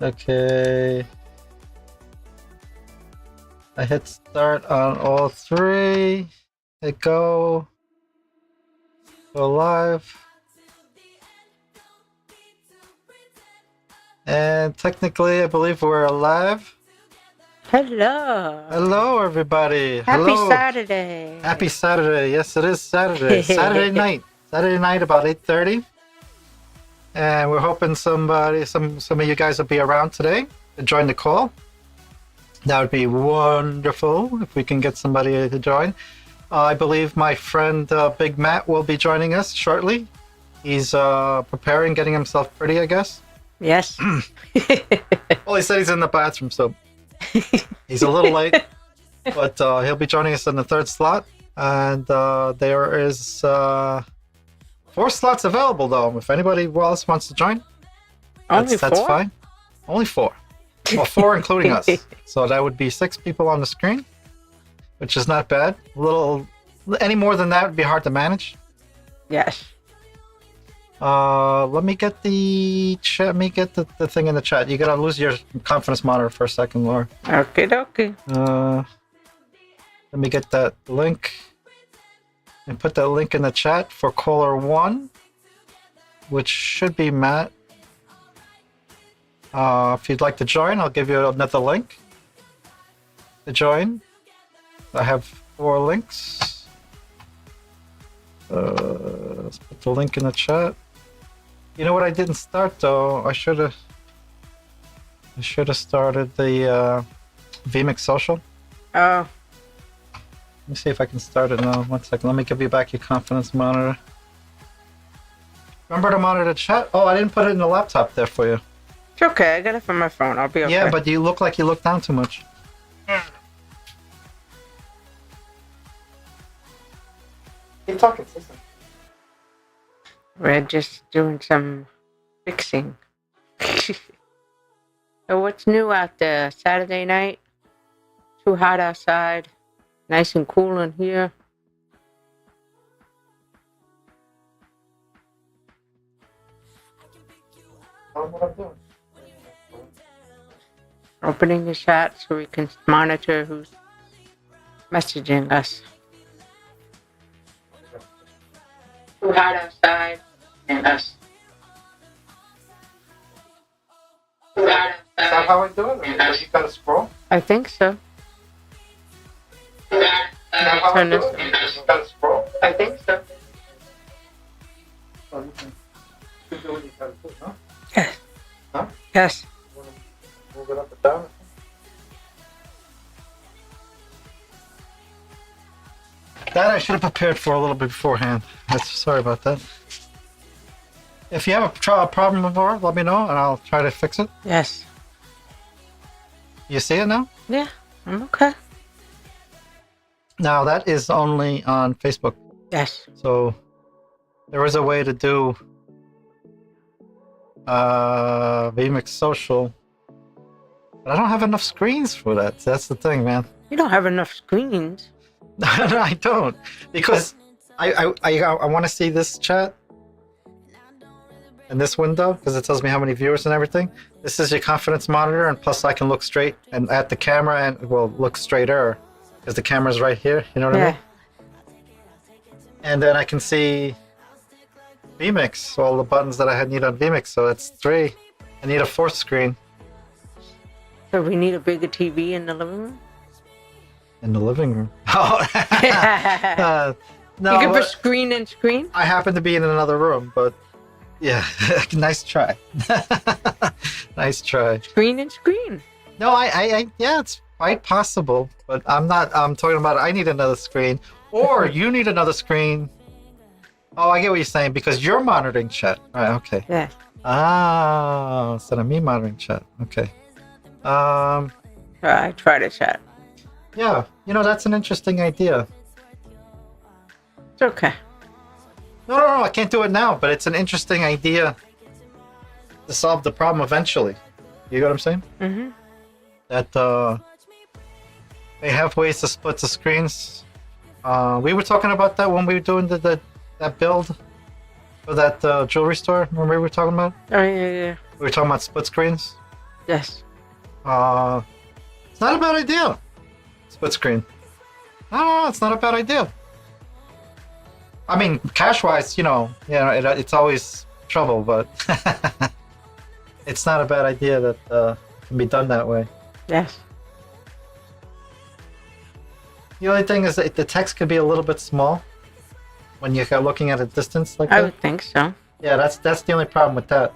Okay. I hit start on all three. Hit go. Go live. And technically, I believe we're live. Hello. Hello, everybody. Happy Hello. Saturday. Happy Saturday. Yes, it is Saturday. Saturday night. Saturday night about 8:30. And we're hoping some of you guys will be around today to join the call. That would be wonderful if we can get somebody to join. I believe my friend Big Matt will be joining us shortly. He's preparing, getting himself pretty, I guess. Yes. Well, he said he's in the bathroom, so he's a little late. But he'll be joining us in the third slot. And there is 4 slots available, though. If anybody else wants to join, that's fine. Only 4. Well, 4 including us. So that would be 6 people on the screen, which is not bad. Any more than that would be hard to manage. Yes. Let me get the chat. Let me get the thing in the chat. You gotta lose your confidence monitor for a second, Laura. Okay, dokie. Let me get that link and put that link in the chat for caller 1, which should be Matt. If you'd like to join, I'll give you another link to join. I have 4 links. Let's put the link in the chat. You know what I didn't start though? I should have started the vMix social. Oh. Let me see if I can start it now. 1 second. Let me give you back your confidence monitor. Remember to monitor the chat? Oh, I didn't put it in the laptop there for you. It's okay. I got it from my phone. I'll be okay. Yeah, but you look like you look down too much. Keep talking, listen. We're just doing some fixing. So what's new out there? Saturday night? Too hot outside. Nice and cool in here. What I'm doing. Opening the chat so we can monitor who's messaging us. Too hot outside and us. Too hot outside. Is that how I do it? Or you gotta scroll? I think so. Turn this on. You gotta scroll? I think so. Oh, you can do what you gotta do, huh? Yes. Huh? Yes. Move it up and down. That I should have prepared for a little bit beforehand. Sorry about that. If you have a problem with it, let me know and I'll try to fix it. Yes. You see it now? Yeah, I'm okay. Now that is only on Facebook. Yes. So there is a way to do vMix social. But I don't have enough screens for that. That's the thing, man. You don't have enough screens. No, I don't. Because I want to see this chat in this window because it tells me how many viewers and everything. This is your confidence monitor, and plus I can look straight and at the camera and look straighter because the camera's right here. You know what I mean? And then I can see vMix, all the buttons that I need on vMix. So that's 3. I need a 4th screen. So we need a bigger TV in the living room? In the living room. Oh, no. You can put screen and screen? I happen to be in another room, but yeah, nice try. Nice try. Screen and screen. No, yeah, it's quite possible, but I'm talking about I need another screen, or you need another screen. Oh, I get what you're saying, because you're monitoring chat. Right, okay. Yeah. Ah, instead of me monitoring chat. Okay. I try to chat. Yeah, that's an interesting idea. It's okay. No, I can't do it now, but it's an interesting idea to solve the problem eventually. You know what I'm saying? Mm-hmm. That they have ways to split the screens. We were talking about that when we were doing that build for that jewelry store. Remember we were talking about? Oh, yeah. We were talking about split screens. Yes. It's not a bad idea. Split screen. No, it's not a bad idea. I mean, cash-wise, it's always trouble, but it's not a bad idea that it can be done that way. Yes. The only thing is that the text could be a little bit small when you're looking at a distance like I that. would think so. Yeah, that's the only problem with that.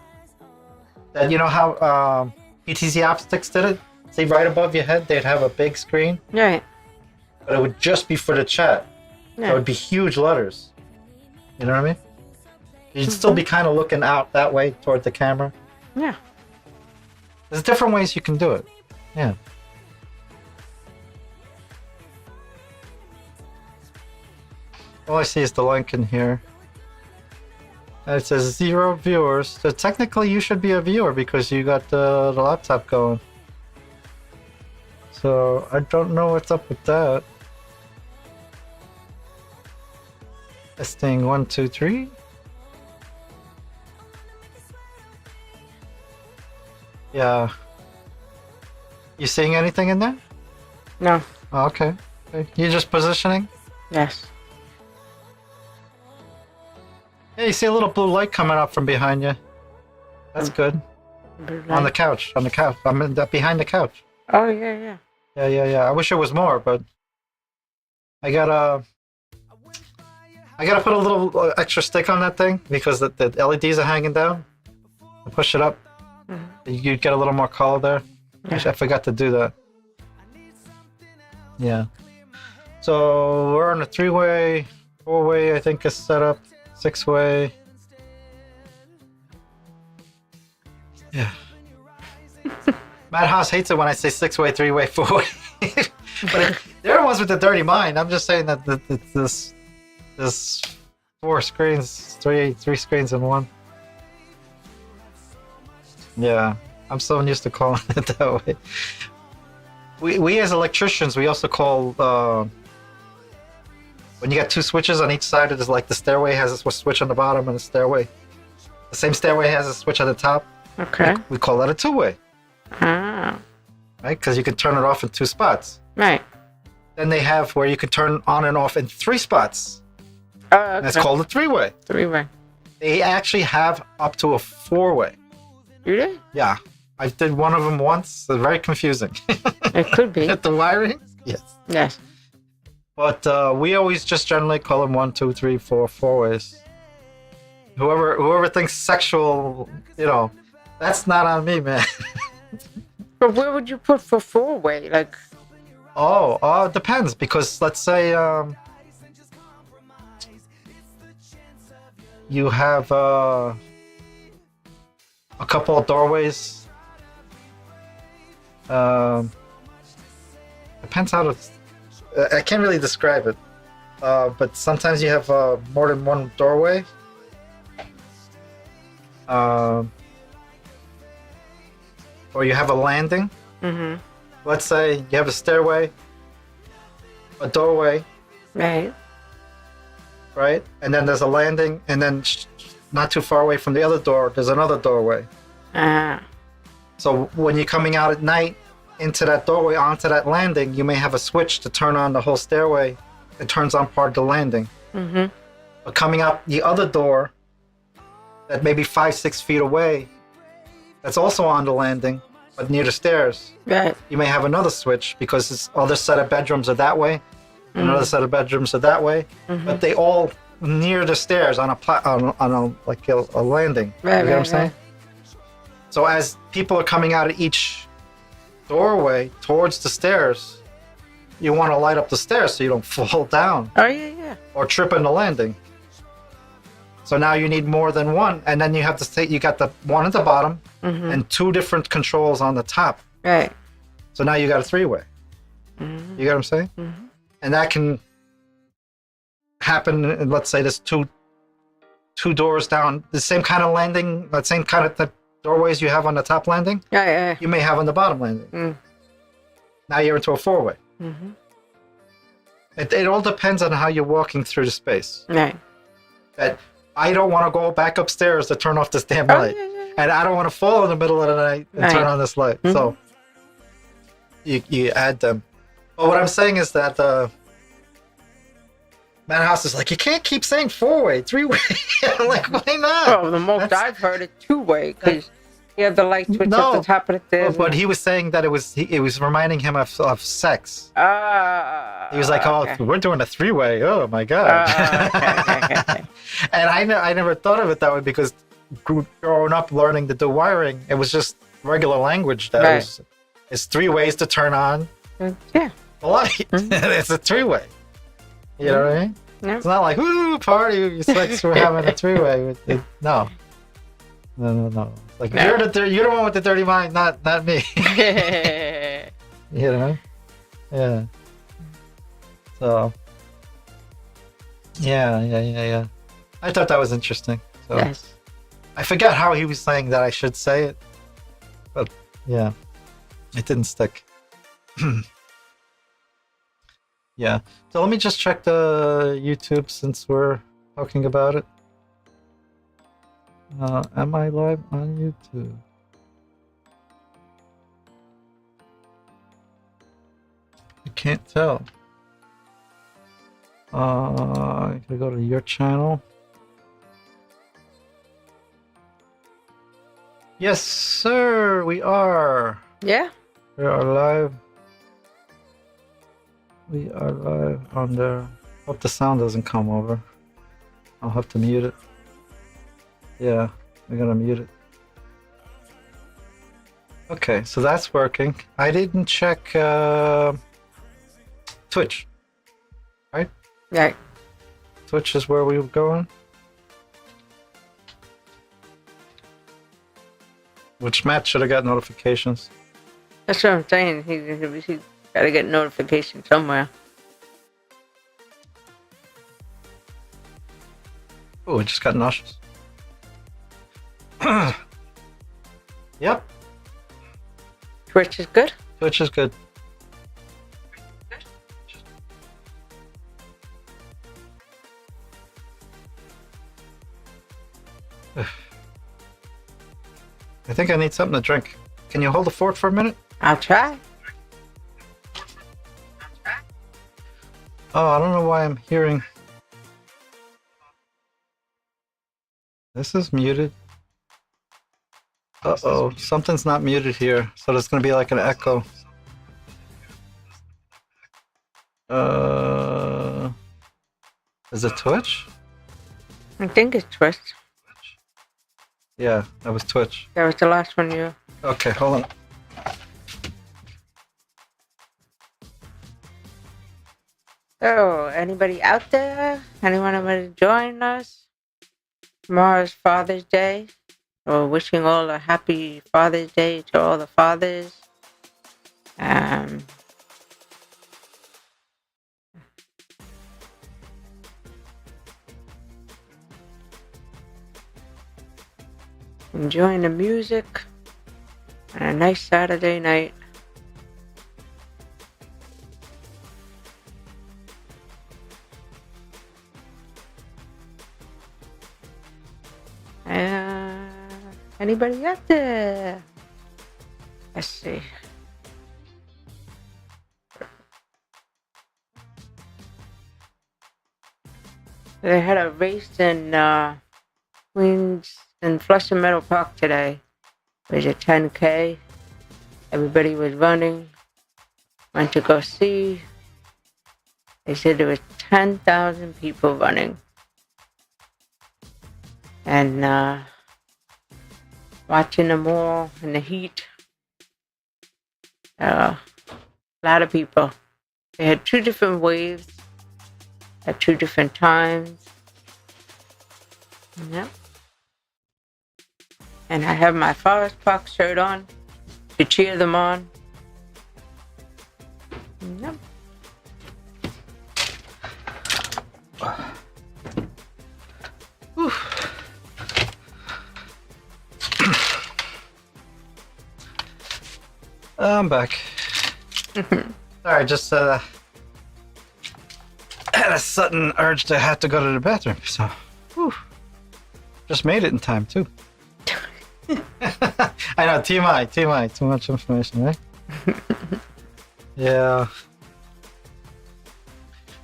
That you know how PTZ Optics did it? See, right above your head, they'd have a big screen, Right. but it would just be for the chat. Yeah. So it would be huge letters. You know what I mean? You'd still be kind of looking out that way toward the camera. Yeah. There's different ways you can do it. Yeah. All I see is the link in here. And it says 0 viewers. So technically you should be a viewer because you got the laptop going. So I don't know what's up with that. Testing 1, 2, 3. Yeah. You seeing anything in there? No. Oh, okay. You just positioning? Yes. Yeah, you see a little blue light coming up from behind you. That's good. On the couch. I'm behind the couch. Oh, yeah, yeah. Yeah. I wish it was more, but I gotta put a little extra stick on that thing because the LEDs are hanging down. I push it up. Mm-hmm. You get a little more color there. Yeah. I forgot to do that. Yeah. So we're on a 3-way, 4-way, I think is set up. 6-way. Yeah. Madhouse hates it when I say 6-way, 3-way, 4-way. But they're the ones with the dirty mind. I'm just saying that this 4 screens, three screens in one. Yeah, I'm so used to calling it that way. We as electricians, we also call when you got 2 switches on each side. It is like the stairway has a switch on the bottom, and the same stairway has a switch on the top. Okay. We call that a 2-way. Ah. Right? Because you can turn it off in 2 spots. Right. Then they have where you can turn on and off in 3 spots. Oh, okay. And it's called a 3-way. 3-way. They actually have up to a 4-way. You did? Yeah. I did one of them once. It's very confusing. It could be. At the wiring? Yes. Yes. But we always just generally call them 1, 2, 3, 4, 4-ways. Whoever thinks sexual, that's not on me, man. But where would you put for 4-way? Like. It depends, because let's say you have a couple of doorways. Depends how to. I can't really describe it, but sometimes you have more than one doorway. Or you have a landing. Mm-hmm. Let's say you have a stairway, a doorway, Right. right? And then there's a landing, and then not too far away from the other door, there's another doorway. Ah. So when you're coming out at night into that doorway, onto that landing, you may have a switch to turn on the whole stairway. It turns on part of the landing. Mm-hmm. But coming out the other door, that may be 5-6 feet away, that's also on the landing, but near the stairs, Right. you may have another switch because this other set of bedrooms are that way, another set of bedrooms are that way, but they all near the stairs on a landing. Right, You get what I'm right, saying? right. So as people are coming out of each doorway towards the stairs, you want to light up the stairs so you don't fall down Oh, yeah, yeah. or trip in the landing. So now you need more than one, and then you have to say you got the one at the bottom and 2 different controls on the top. Right. So now you got a 3-way. Mm-hmm. You get what I'm saying? Mm-hmm. And that can happen. And let's say there's two doors down, the same kind of landing, the same kind of doorways you have on the top landing. Yeah. You may have on the bottom landing. Mm. Now you're into a 4-way. Mm-hmm. It all depends on how you're walking through the space. Right. That I don't want to go back upstairs to turn off this damn Oh, light. yeah, yeah. and I don't want to fall in the middle of the night and turn on this light. So you add them. But what I'm saying is that Madhouse is like, you can't keep saying 4-way, 3-way. I'm like, why not? Oh, the most I've heard it 2-way because you have the light switch at the top of the stairs. But he was saying that it was reminding him of sex. He was like, "Oh, we're doing a 3-way. Oh my god!" Okay. And I never thought of it that way because growing up learning to do wiring, it was just regular language. That it's 3 ways to turn on the light. It's a 3-way. You know what I mean? Yeah. It's not like, "Woo, party! Sex, we're having a 3-way." No. It's like you're the one with the dirty mind, not me. You know? Yeah. So. Yeah. I thought that was interesting. So. Yes. I forgot how he was saying that I should say it, but yeah, it didn't stick. Yeah. So let me just check the YouTube since we're talking about it. Am I live on YouTube? I can't tell. I gotta go to your channel. Yes, sir, we are. Yeah. We are live. We are live on there. Hope the sound doesn't come over. I'll have to mute it. Yeah, we're gonna mute it. Okay, so that's working. I didn't check Twitch. Right? Right. Twitch is where we were going. Which Matt should have got notifications. That's what I'm saying. He got to get notification somewhere. Oh, I just got nauseous. Yep. Twitch is good? Twitch is good. I think I need something to drink. Can you hold the fort for a minute? I'll try. Oh, I don't know why I'm hearing. This is muted. Uh-oh, something's not muted here, so there's gonna be like an echo. Is it Twitch? I think it's Twitch. Yeah, that was Twitch. That was the last one you... Okay, hold on. So, anybody out there? Anyone want to join us? Tomorrow's Father's Day. We're wishing all a happy Father's Day to all the fathers. Enjoying the music on a nice Saturday night. Anybody out there? Let's see. They had a race in Queens in Flushing Meadow Park today. It was a 10K. Everybody was running. Went to go see. They said there was 10,000 people running. And watching them all in the heat. A lot of people. They had 2 different waves at 2 different times. Yep. And I have my Forest Park shirt on to cheer them on. Yep. I'm back. Sorry, just had a sudden urge to have to go to the bathroom, so just made it in time too. I know, TMI, too much information, right? Yeah.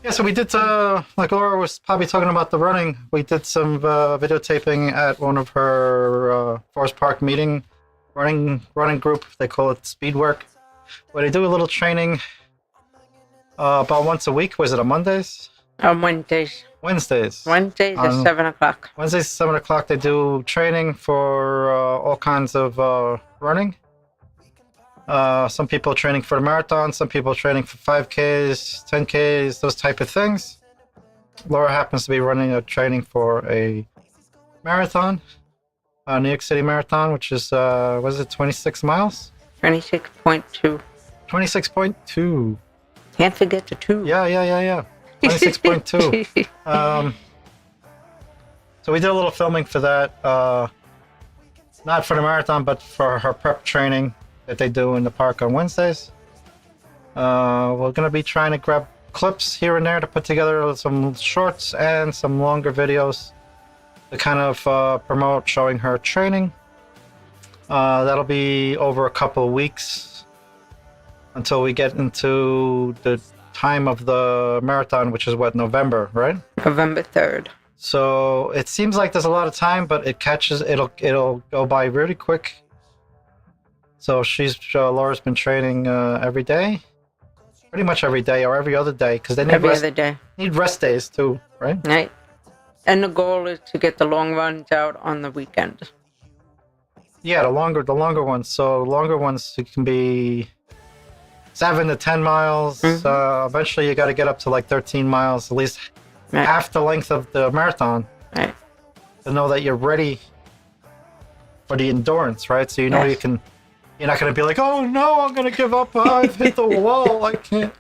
Yeah, so we did, like Laura was probably talking about the running, we did some videotaping at one of her Forest Park running group. They call it Speed Work, where they do a little training about once a week. Was it on Mondays? On Wednesdays. Wednesdays. Wednesdays at 7 o'clock. Wednesdays, 7 o'clock, they do training for all kinds of running. Some people training for the marathon, some people training for 5Ks, 10Ks, those type of things. Laura happens to be running a training for a marathon, New York City Marathon, which is, was it 26 miles? 26.2. 26.2. Can't forget the 2. Yeah. 26.2. So we did a little filming for that. Not for the marathon, but for her prep training that they do in the park on Wednesdays. We're going to be trying to grab clips here and there to put together some shorts and some longer videos to kind of promote showing her training. That'll be over a couple of weeks until we get into the time of the marathon, which is what, November, right? November 3rd. So it seems like there's a lot of time, but it'll go by really quick. So Laura's been training every day, pretty much every day or every other day, because they need rest days too, right? Right. And the goal is to get the long runs out on the weekend. Yeah, the longer ones. So longer ones, it can be 7 to 10 miles. Mm-hmm. Eventually, you got to get up to like 13 miles, at least half the length of the marathon, right, to know that you're ready for the endurance, right? So you know you're not going to be like, oh no, I'm going to give up. I've hit the wall. I can't.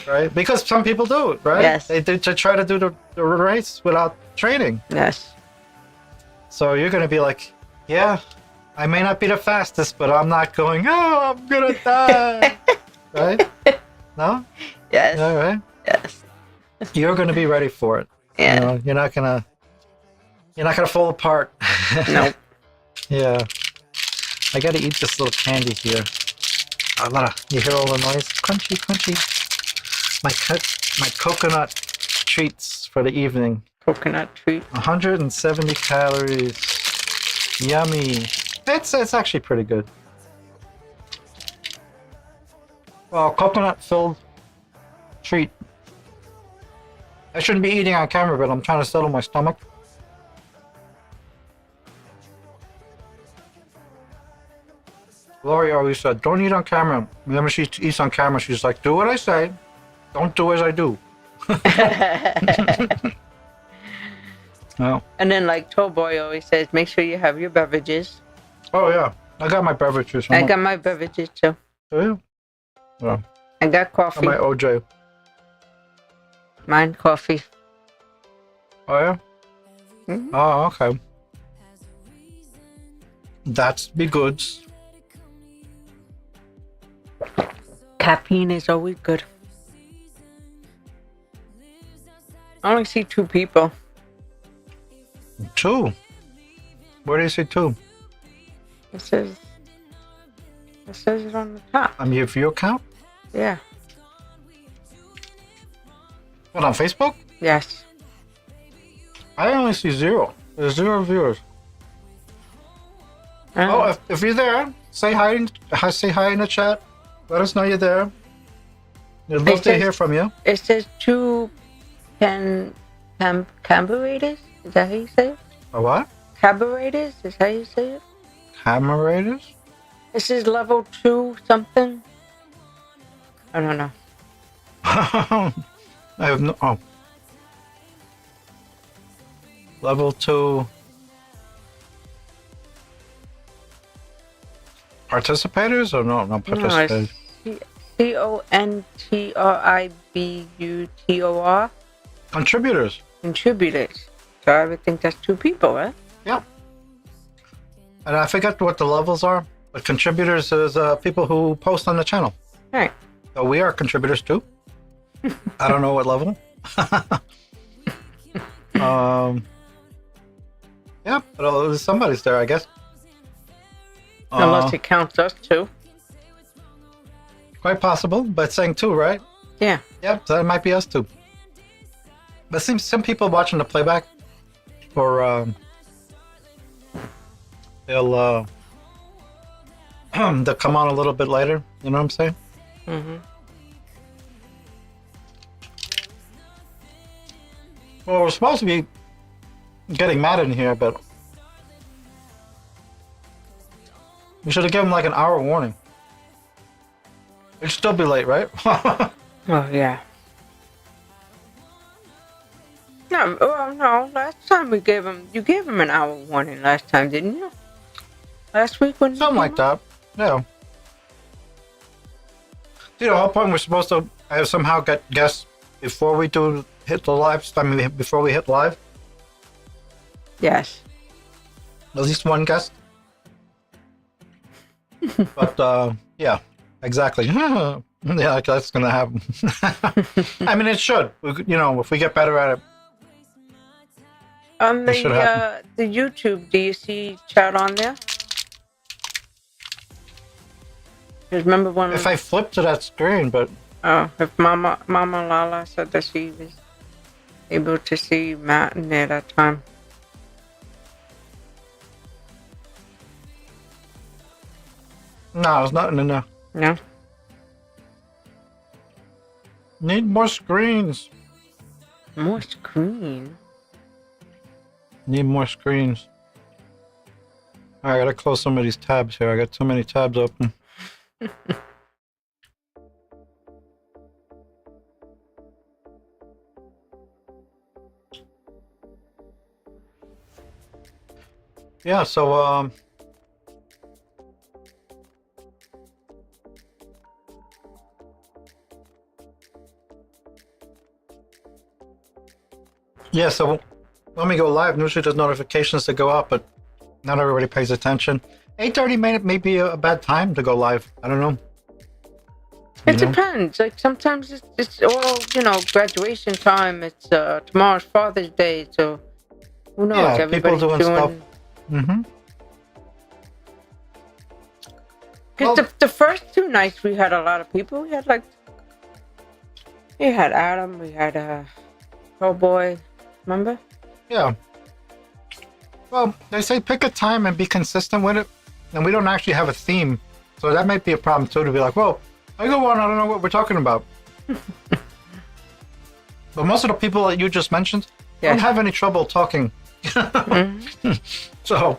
Right? Because some people do it, right? Yes. They try to do the race without training. Yes. So you're going to be like, yeah, I may not be the fastest, but I'm not going, oh, I'm going to die. Right? No? Yes. All right. Yes. You're going to be ready for it. Yeah. You know, you're not going to fall apart. Nope. Yeah. I got to eat this little candy here. You hear all the noise? Crunchy, crunchy. My coconut treats for the evening. Coconut treat. 170 calories. Yummy. It's actually pretty good. Well, coconut-filled treat. I shouldn't be eating on camera, but I'm trying to settle my stomach. Lori always said, don't eat on camera. Whenever she eats on camera, she's like, do what I say. Don't do as I do. No. And then, like Tallboy always says, make sure you have your beverages. Oh, yeah. I got my beverages. I got my beverages, too. Oh, yeah? Yeah. I got coffee. My OJ. Mine coffee. Oh, yeah? Mm-hmm. Oh, okay. That's be good. Caffeine is always good. I only see 2 people. 2? Where do you see 2? It says it on the top. On your view account? Yeah. What, on Facebook? Yes. I only see 0. There's 0 viewers. Oh, if you're there, say hi in the chat. Let us know you're there. We'd love to hear from you. It says 2 cabareters. Is that how you say it? A what? Cabareters? Is how you say it? Camerators? This is level 2 something. I don't know. I have no. Oh. Level 2. Participators or no? Not participators. No, CONTRIBUTOR. Contributors. Contributors. So I would think that's 2 people, right? Yeah. And I forget what the levels are, but contributors is people who post on the channel. Right. So we are contributors too. I don't know what level. Yeah, but somebody's there, I guess. Unless it counts us too. Quite possible, but it's saying 2, right? Yeah. Yep, so that might be us too. But seems some people watching the playback, or they'll they'll come on a little bit later. You know what I'm saying? Mm-hmm. Well, we're supposed to be getting mad in here, but we should have given like an hour warning. It'd still be late, right? Oh yeah. No, well, no. Last time you gave him an hour warning. Last time, didn't you? Last week when Something like that. Yeah. You know, at one point we're supposed to somehow get guests before we hit the live. I mean, before we hit live. Yes. At least one guest. But yeah, exactly. Yeah, that's gonna happen. I mean, it should. You know, if we get better at it. On the YouTube, do you see chat on there? Because remember when If I flip to that screen, but if Mama Lala said that she was able to see Matt in there that time. no, there's nothing in there. No. Need more screens. More screen. Need more screens. I gotta close some of these tabs here. I got too many tabs open. Yeah, so yeah, so when we go live, usually there's notifications that go up, but not everybody pays attention. 8:30 may be a bad time to go live. I don't know. It depends. Like sometimes it's all, graduation time. It's tomorrow's Father's Day, so who knows? Yeah, Everybody's people doing stuff. Mm-hmm. Because the first 2 nights we had a lot of people. We had Adam, we had Hellboy, remember? Yeah. Well, they say pick a time and be consistent with it, and we don't actually have a theme, so that might be a problem too. To be like, well, I go on, I don't know what we're talking about. But most of the people that you just mentioned don't have any trouble talking. Mm-hmm. So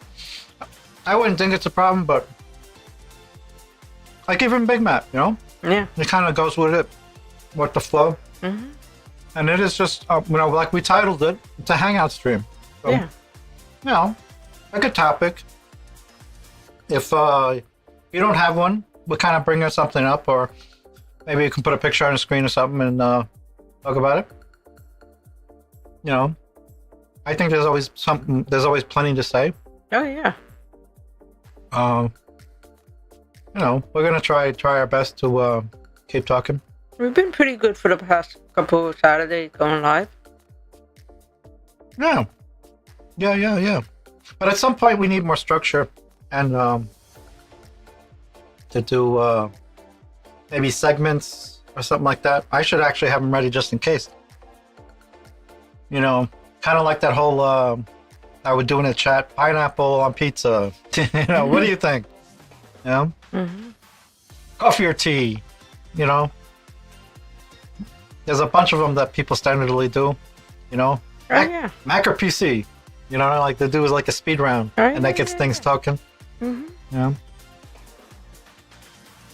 I wouldn't think it's a problem, but I give him Big Mac, Yeah. It kind of goes with it, with the flow. Mm-hmm. And it is just, like we titled it, it's a hangout stream. So, a good topic. If you don't have one, we'll kind of bring something up, or maybe you can put a picture on the screen or something and talk about it. I think there's always plenty to say. Oh yeah. We're gonna try our best to keep talking. We've been pretty good for the past couple of Saturdays going live. Yeah. But at some point we need more structure and to do maybe segments or something like that. I should actually have them ready just in case. Kind of like that whole I would do in a chat, pineapple on pizza. What do you think? Mm-hmm. Coffee or tea? There's a bunch of them that people standardly do. Mac or PC? Like they do is like a speed round, and that gets things talking. Mm-hmm.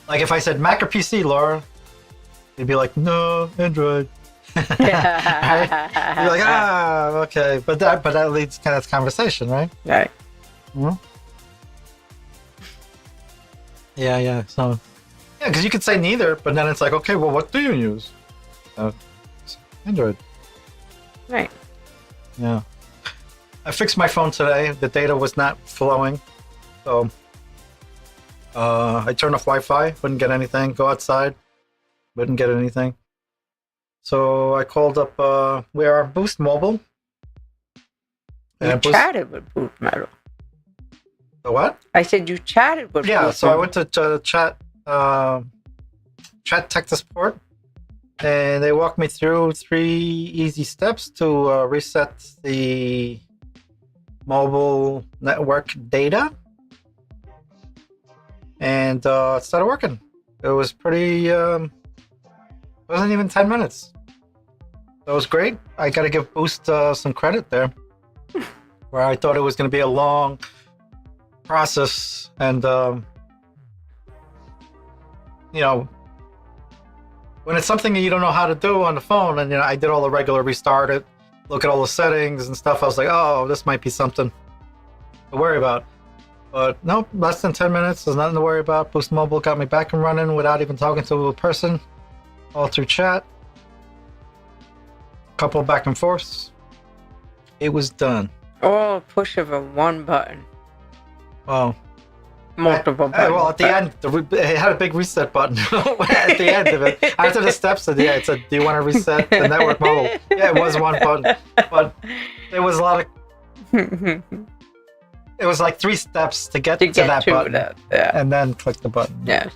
Like if I said Mac or PC, Laura, you'd be like, no, Android. Right? You're like, okay, but that leads kind of conversation, right? Right. Mm-hmm. Yeah. So, because you could say neither, but then it's like, okay, well, what do you use? Android. Right. Yeah. I fixed my phone today. The data was not flowing, so I turned off Wi-Fi. Wouldn't get anything. Go outside. Wouldn't get anything. So I called up. We are Boost Mobile. You And chatted with Boost Metal. the what? I said you chatted with Yeah, Boost so I Metal. went to chat tech support, and they walked me through 3 easy steps to reset the mobile network data, and it started working. It was pretty. Wasn't even 10 minutes. That was great. I got to give Boost some credit there, where I thought it was going to be a long process, and you know, when it's something that you don't know how to do on the phone, and I did all the regular restart it, look at all the settings and stuff. I was like, oh, this might be something to worry about. But nope, less than 10 minutes. There's nothing to worry about. Boost Mobile got me back and running without even talking to a person, all through chat. Couple back and forths. It was done. All a push of a one button. Well, Multiple buttons. well, at the end, it had a big reset button at the end of it. After the steps, it said, do you want to reset the network mobile? Yeah, it was one button. But there was a lot of... It was like 3 steps to get to that button. Yeah. And then click the button. Yeah.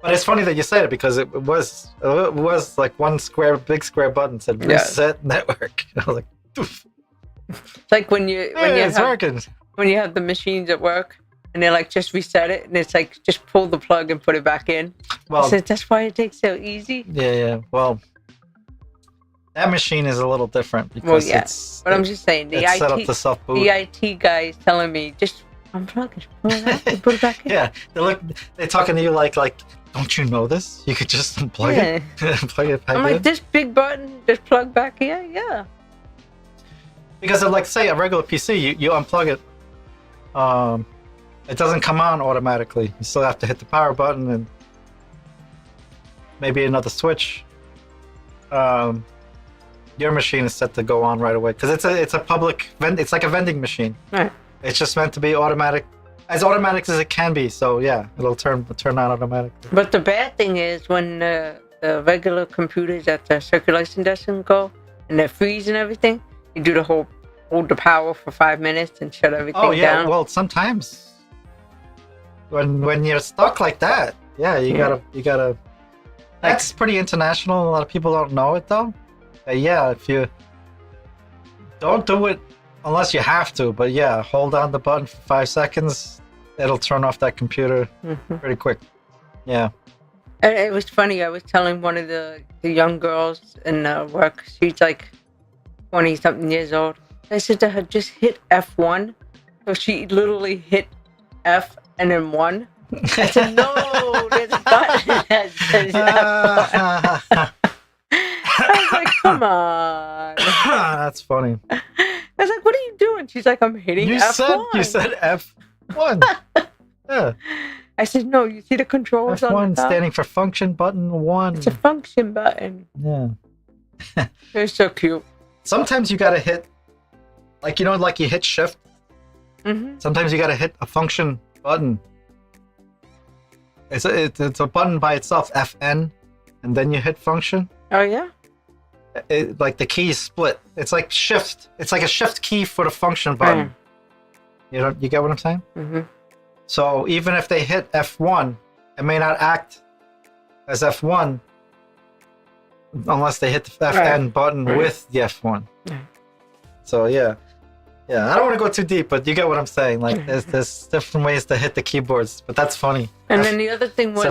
But it's funny that you said it, because it was like one big square button said reset network. I was like, oof. It's like when you It's working. when you have the machines at work and they're like, just reset it, and it's like, just pull the plug and put it back in. Well, I said, that's why it takes so easy. Yeah. Well, that machine is a little different because but I'm just saying, the it's set up to self-boot. the IT guy is telling me, just unplug it, pull it out, and put it back in. Yeah, they're talking to you like, don't you know this? You could just unplug it, plug it back I'm in. like, this big button, just plug back here, yeah. Because of, like, say, a regular PC, you unplug it, it doesn't come on automatically. You still have to hit the power button and maybe another switch. Your machine is set to go on right away because it's a public it's like a vending machine. Right. It's just meant to be automatic as it can be. So yeah, it'll turn on automatically. But the bad thing is when the regular computers at the circulation doesn't go and they freeze and everything, you do the whole hold the power for 5 minutes and shut everything down. Oh yeah, well sometimes when you're stuck like that, yeah, you gotta. That's pretty international. A lot of people don't know it though. Yeah, if you don't do it unless you have to, but yeah, hold on the button for 5 seconds, it'll turn off that computer pretty quick. Yeah. And it was funny. I was telling one of the young girls in work. She's like 20-something years old. I said to her, just hit F1. So she literally hit F and then 1. I said, no, there's a button that says F1. I was like, come on. That's funny. I was like, what are you doing? She's like, I'm hitting F1. You said F1. Yeah. I said, no, you see the controls on F1 the top? standing for function button 1. It's a function button. Yeah. It's so cute. Sometimes you gotta hit, like you hit shift. Sometimes you gotta hit a function button. It's a button by itself, FN, and then you hit function. Oh yeah. Like the key is split. It's like shift. It's like a shift key for the function button. You get what I'm saying? So even if they hit F1, it may not act as F1 unless they hit the FN button with the F1. So yeah. I don't want to go too deep, but you get what I'm saying. Like there's different ways to hit the keyboards, but that's funny. And then the other thing was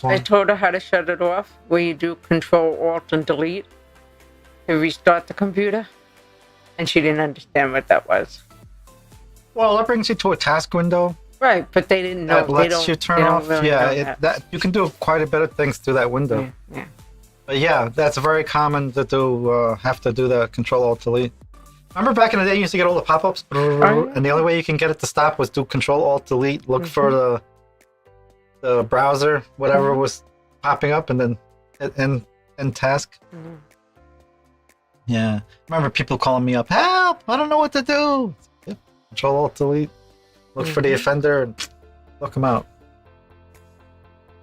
I told her how to shut it off, where you do Control Alt and Delete to restart the computer, and she didn't understand what that was. Well, that brings you to a task window. Right, but they didn't know. That lets you turn off. Really that you can do quite a bit of things through that window. Yeah. But yeah, that's very common to do. Have to do the Control Alt Delete. Remember back in the day, you used to get all the pop-ups, and the only way you can get it to stop was do Control Alt Delete. Look for the browser, whatever was popping up, and then end task. Yeah, remember people calling me up, help! I don't know what to do. Yep. Control Alt Delete. Look for the offender and look them out.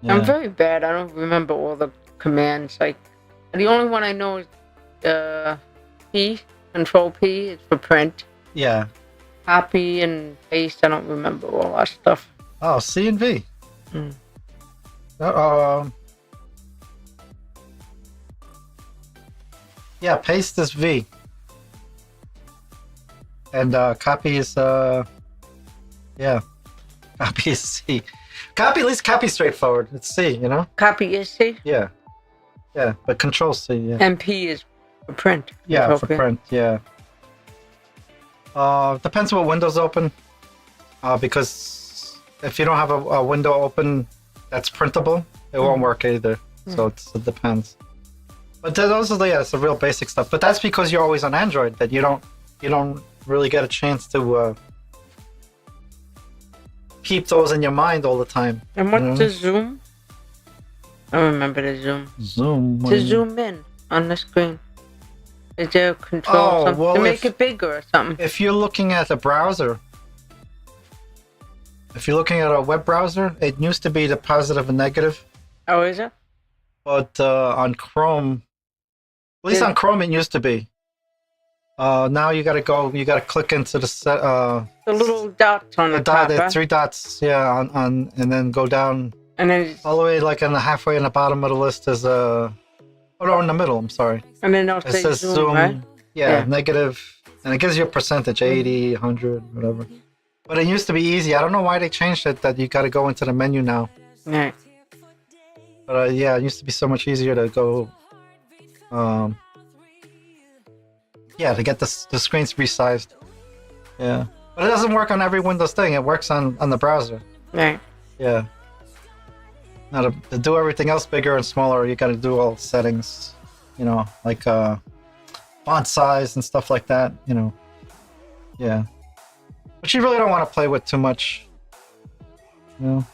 Yeah. I'm very bad. I don't remember all the commands. Like the only one I know is P. Control P is for print. Yeah. Copy and paste. I don't remember all that stuff. Oh, C and V. Mm. Yeah, paste is V. And copy is yeah. Copy is C. Copy, at least copy straightforward. It's C, you know? Copy is C. Yeah. Yeah. But control C, yeah. And P is for print. Yeah, Control for P. print, yeah. Depends what window's open. Because if you don't have a window open that's printable, it won't work either. So it depends. But those are it's the real basic stuff. But that's because you're always on Android that you don't really get a chance to keep those in your mind all the time. And what's the zoom? I remember the zoom. Zoom. To zoom in on the screen. Is there a control something well, to make it bigger or something? If you're looking at a browser, if you're looking at a web browser, it used to be the positive and negative. Oh, is it? But on Chrome, at least on Chrome, it used to be. Now you gotta click into the little dots on the top. The 3 dots, yeah, on and then go down. And then all the way, like halfway in the bottom of the list is in the middle. I'm sorry. And then it says zoom, right? Yeah, negative, and it gives you a percentage, 80, 100, whatever. But it used to be easy. I don't know why they changed it. That you got to go into the menu now. Right. But yeah, it used to be so much easier to go. Yeah, to get the screens resized. Yeah, but it doesn't work on every Windows thing. It works on the browser. Right. Yeah. Now to do everything else bigger and smaller, you got to do all settings. You know, like font size and stuff like that. You know. Yeah. But you really don't want to play with too much. You know.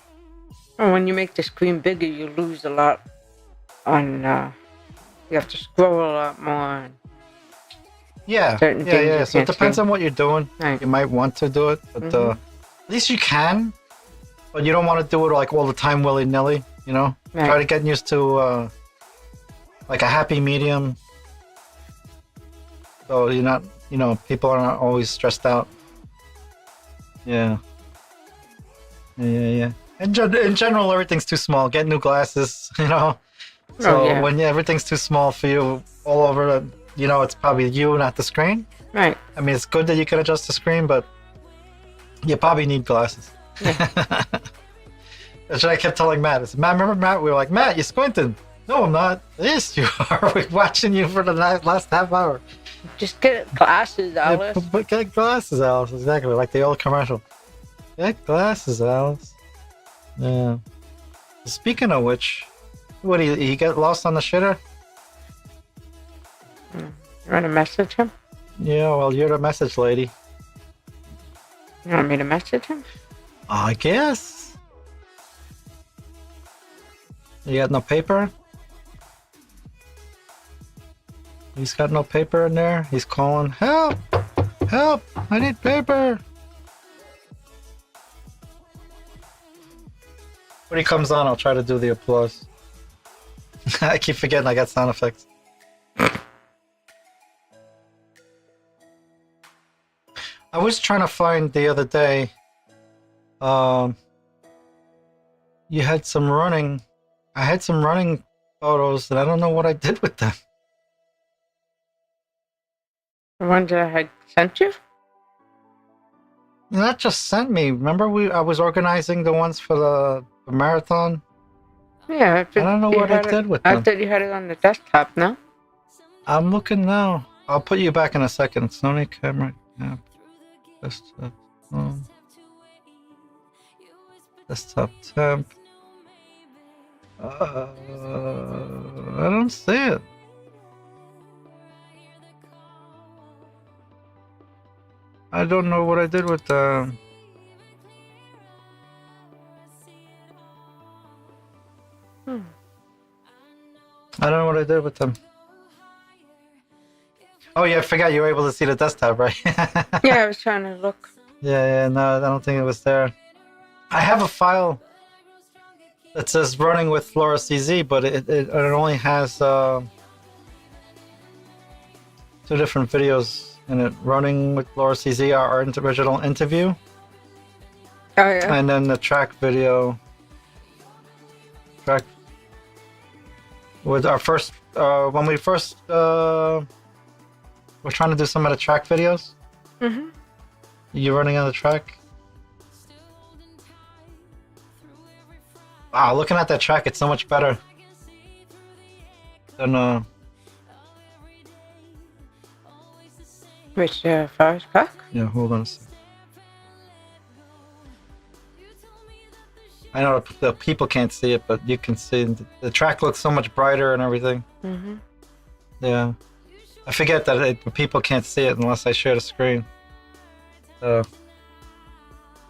And when you make the screen bigger, you lose a lot on. You have to scroll a lot more. Yeah, yeah. So it depends on what you're doing. Right. You might want to do it, but at least you can. But you don't want to do it like all the time, willy-nilly. You know, try to get used to like a happy medium. So you're not, people are not always stressed out. Yeah. Yeah. In general, everything's too small. Get new glasses, So when everything's too small for you all over, it's probably you, not the screen. Right. I mean, it's good that you can adjust the screen, but you probably need glasses. Yeah. That's what I kept telling Matt. I said, Matt, remember Matt? We were like, Matt, you're squinting. No, I'm not. Yes, you are. We're watching you for the last half hour. Just get glasses, Alice. Yeah, get glasses, Alice. Exactly, like the old commercial. Get glasses, Alice. Yeah. Speaking of which, what, he get lost on the shitter? You want to message him? Yeah, well, you're the message lady. You want me to message him? I guess. You got no paper? He's got no paper in there. He's calling, help! Help! I need paper! When he comes on, I'll try to do the applause. I keep forgetting I got sound effects. I was trying to find the other day, you had some running, I had some running photos and I don't know what I did with them. The ones that I had sent you? Not just sent me. Remember I was organizing the ones for the marathon? Yeah. I don't know what I did with them. I thought you had it on the desktop, no? I'm looking now. I'll put you back in a second. Sony camera app. Desktop. Desktop temp. I don't see it. I don't know what I did with them. I don't know what I did with them. Oh yeah, I forgot you were able to see the desktop, right? Yeah, I was trying to look. Yeah, no, I don't think it was there. I have a file that says running with Flora CZ, but it only has 2 different videos and it running with Laura CZ, our original interview, Oh yeah. and then the track video. Track with our first when we first we're trying to do some of the track videos. Mhm. You running on the track? Wow, looking at that track, it's so much better than Which Forest Park? yeah, hold on a sec. I know the people can't see it, but you can see the track looks so much brighter and everything. Mhm. Yeah. I forget that the people can't see it unless I share the screen. So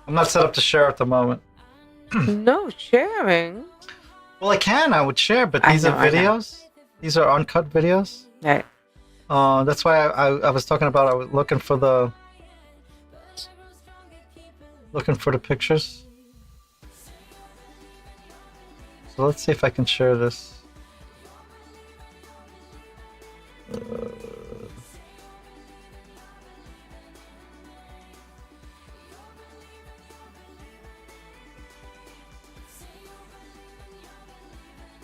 I'm not set up to share at the moment. No sharing. Well, I would share, but I these know, are I know. videos. These are uncut videos. Right. That's why I was talking about I was looking for the pictures. So let's see if I can share this.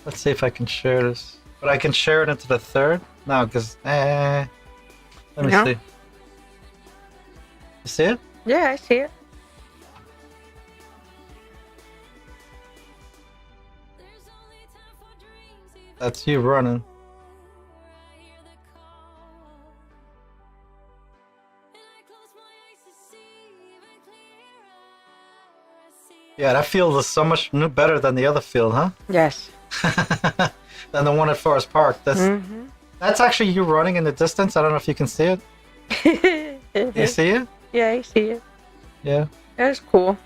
Let's see if I can share this. But I can share it into the third? No, because let me No. see. You see it? Yeah, I see it. That's you running. Yeah, that field is so much better than the other field, huh? Yes. Than the one at Forest Park. Mhm. That's actually you running in the distance. I don't know if you can see it. You see it? Yeah, I see it. Yeah. That's cool.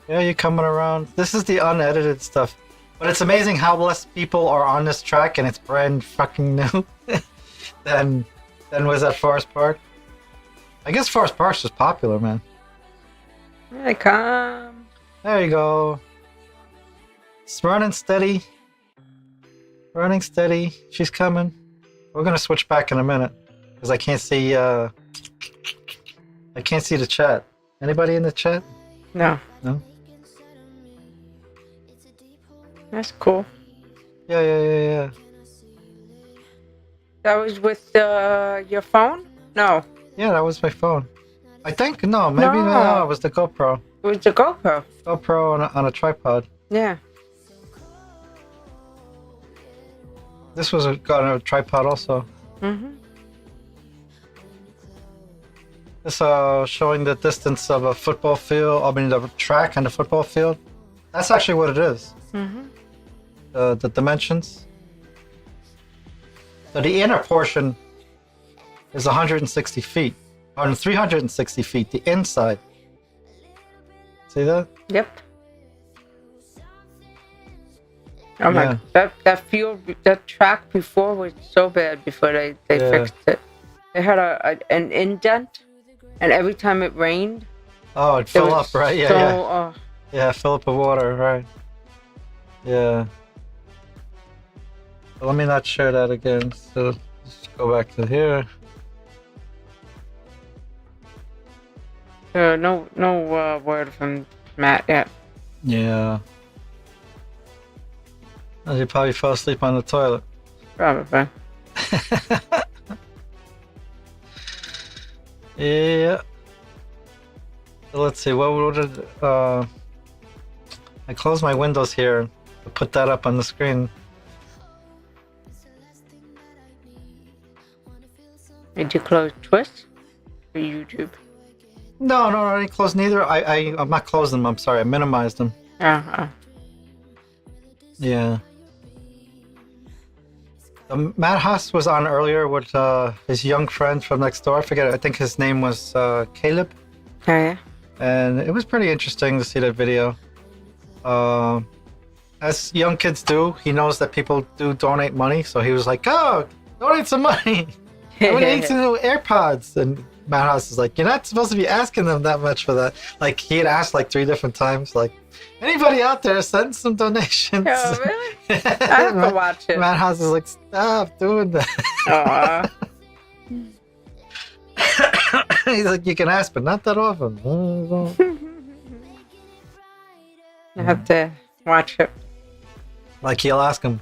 Yeah, you're coming around. This is the unedited stuff. But it's amazing how less people are on this track and it's brand fucking new than was at Forest Park. I guess Forest Park's just popular, man. Here I come. There you go. It's running steady. Running steady. She's coming. We're gonna switch back in a minute because I can't see the chat. Anybody in the chat? No. No? That's cool. Yeah. That was with your phone? No. Yeah, that was my phone. I think no, maybe No. it was the GoPro. It was the GoPro. GoPro on a tripod. Yeah. This was got a tripod also. Mhm. This showing the distance of a football field. I mean the track and the football field. That's actually what it is. Mhm. The dimensions. So the inner portion is 160 feet, or 360 feet. The inside. See that? Yep. Oh my! Yeah. That field, that track before was so bad before they Yeah. fixed it. They had an indent, and every time it rained, Oh, it it fill was up, right? Yeah, so, yeah. Yeah, fill up with water, right? Yeah. So let me not share that again. So just go back to here. no word from Matt yet. Yeah. Oh, you probably fell asleep on the toilet. Probably. Yeah. So let's see. What did I closed my windows here to put that up on the screen. Did you close Twist or YouTube? No, I didn't close neither. I'm not closing them. I'm sorry. I minimized them. Yeah. Matt Haas was on earlier with his young friend from next door. I forget. I think his name was Caleb. Oh yeah. And it was pretty interesting to see that video. As young kids do, he knows that people do donate money, so he was like, "Oh, donate some money. I want to eat some new AirPods." And Matt Haas is like, "You're not supposed to be asking them that much for that." Like he had asked like 3 different times, like, "Anybody out there, send some donations." Oh really? I have to watch it. Matt Haas is like, "Stop doing that." Aw. He's like, you can ask, but not that often. I have to watch it. Like he'll ask him,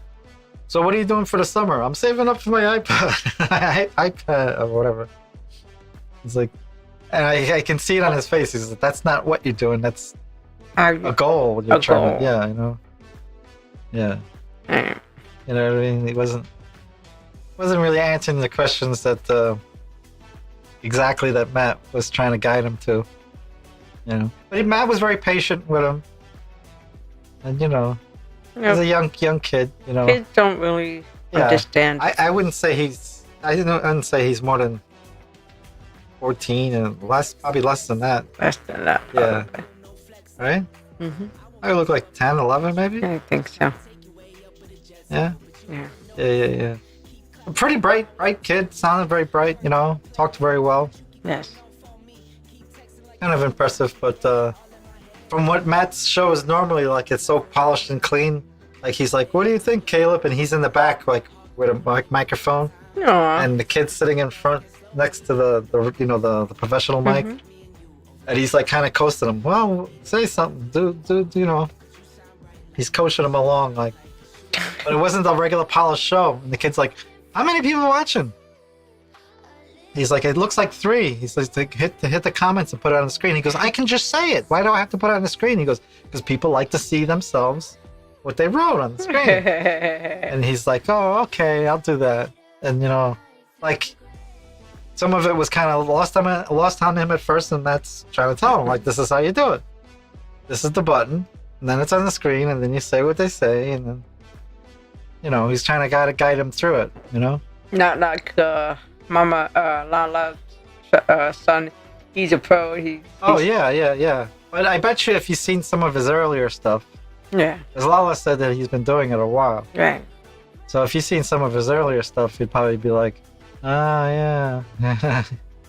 so what are you doing for the summer? I'm saving up for my iPad, iPad or whatever. He's like, and I can see it on his face. He's like, that's not what you're doing. That's a goal. You're trying to, yeah, you know. Yeah. You know what I mean? He wasn't really answering the questions that exactly that Matt was trying to guide him to. You know, but Matt was very patient with him, and you know, he's a young kid. You know, kids don't really understand. I wouldn't say he's. I wouldn't say he's more than 14 and less, probably less than that. Less than that. Yeah. Probably. Right? Mm-hmm. I look like 10, 11 maybe? I think so. Yeah? Yeah. Yeah. A pretty bright kid. Sounded very bright, you know. Talked very well. Yes. Kind of impressive, but from what Matt's show is normally like, it's so polished and clean. Like he's like, what do you think, Caleb? And he's in the back like with a microphone. Aww. And the kid's sitting in front next to the you know, the professional mic. Mm-hmm. And he's like kind of coasting him. Well, say something. Do you know? He's coaching him along, like. But it wasn't a regular polished show. And the kid's like, how many people are watching? He's like, it looks like 3. He's like, hit the comments and put it on the screen. He goes, I can just say it. Why do I have to put it on the screen? He goes, because people like to see themselves what they wrote on the screen. And he's like, oh, okay, I'll do that. And you know, like. Some of it was kind of lost on him at first, and that's trying to tell him, like, this is how you do it. This is the button, and then it's on the screen, and then you say what they say, and then, you know, he's trying to guide him through it, you know? Not like Mama Lala's son. He's a pro. Oh, yeah. But I bet you if you've seen some of his earlier stuff, yeah. Because Lala said that he's been doing it a while. Right. So if you've seen some of his earlier stuff, you'd probably be like, yeah. Because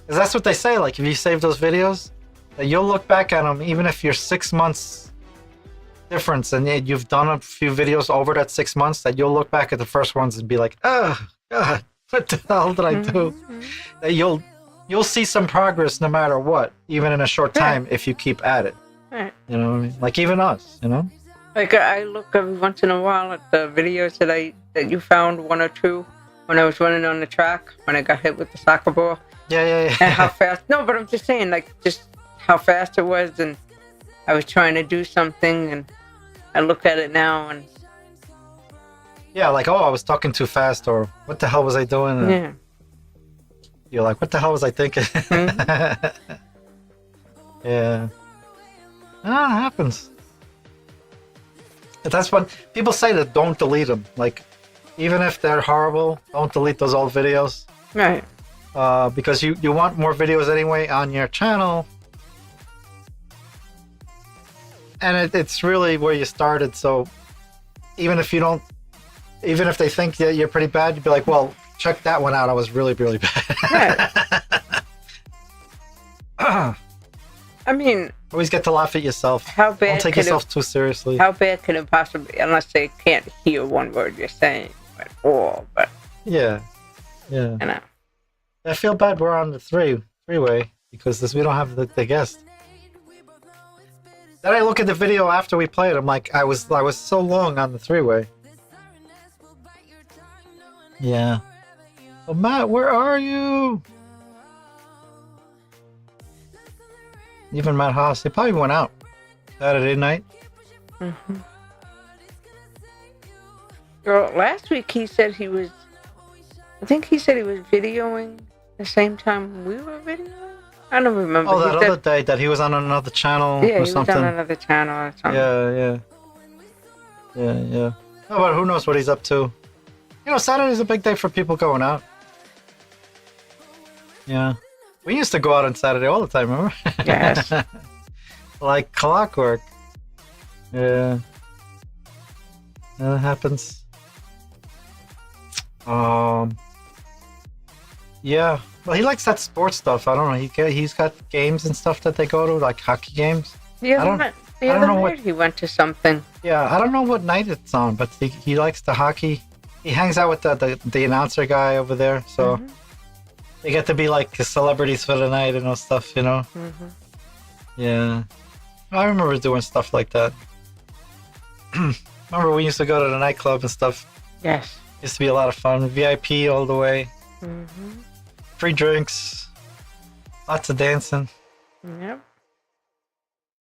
that's what they say. Like, if you save those videos, that you'll look back at them, even if you're 6 months difference and you've done a few videos over that 6 months, that you'll look back at the first ones and be like, oh, God, what the hell did I do? Mm-hmm. That you'll see some progress no matter what, even in a short time, if you keep at it. Right. You know what I mean? Like, even us, you know? Like, I look every once in a while at the videos that you found, 1 or 2. When I was running on the track, when I got hit with the soccer ball. Yeah. And how fast. No, but I'm just saying, like, just how fast it was. And I was trying to do something, and I look at it now, and. Yeah, like, oh, I was talking too fast, or what the hell was I doing? And yeah. You're like, what the hell was I thinking? Mm-hmm. Yeah. It happens. But that's what people say, that don't delete them. Like, even if they're horrible, don't delete those old videos. Right. Because you want more videos anyway on your channel. And it's really where you started, so even if they think that you're pretty bad, you'd be like, well, check that one out. I was really, really bad. Right. I mean, always get to laugh at yourself. How bad? Don't take yourself too seriously. How bad can it possibly be? Unless they can't hear one word you're saying at all. But yeah. You know. I feel bad we're on the three-way because we don't have the guest. Then I look at the video after we played. I'm like, I was so long on the 3-way. Yeah. So Matt, where are you? Even Matt Haas, he probably went out Saturday night. Mm-hmm. Well, last week he said he was. I think he said he was videoing the same time we were videoing. I don't remember. Oh, that other day that he was on another channel or something. Yeah, he was on another channel or something. Yeah. Oh, but who knows what he's up to? You know, Saturday's a big day for people going out. Yeah. We used to go out on Saturday all the time, remember? Yes. Like clockwork. Yeah. That happens. Yeah. Well, he likes that sports stuff. I don't know. He's got games and stuff that they go to, like hockey games. The other night he went to something. Yeah, I don't know what night it's on, but he likes the hockey. He hangs out with the announcer guy over there. So, they get to be like celebrities for the night and all stuff, you know? Mm-hmm. Yeah. I remember doing stuff like that. Remember we used to go to the nightclub and stuff. Yes. Used to be a lot of fun. VIP all the way. Mm-hmm. Free drinks. Lots of dancing. Yep.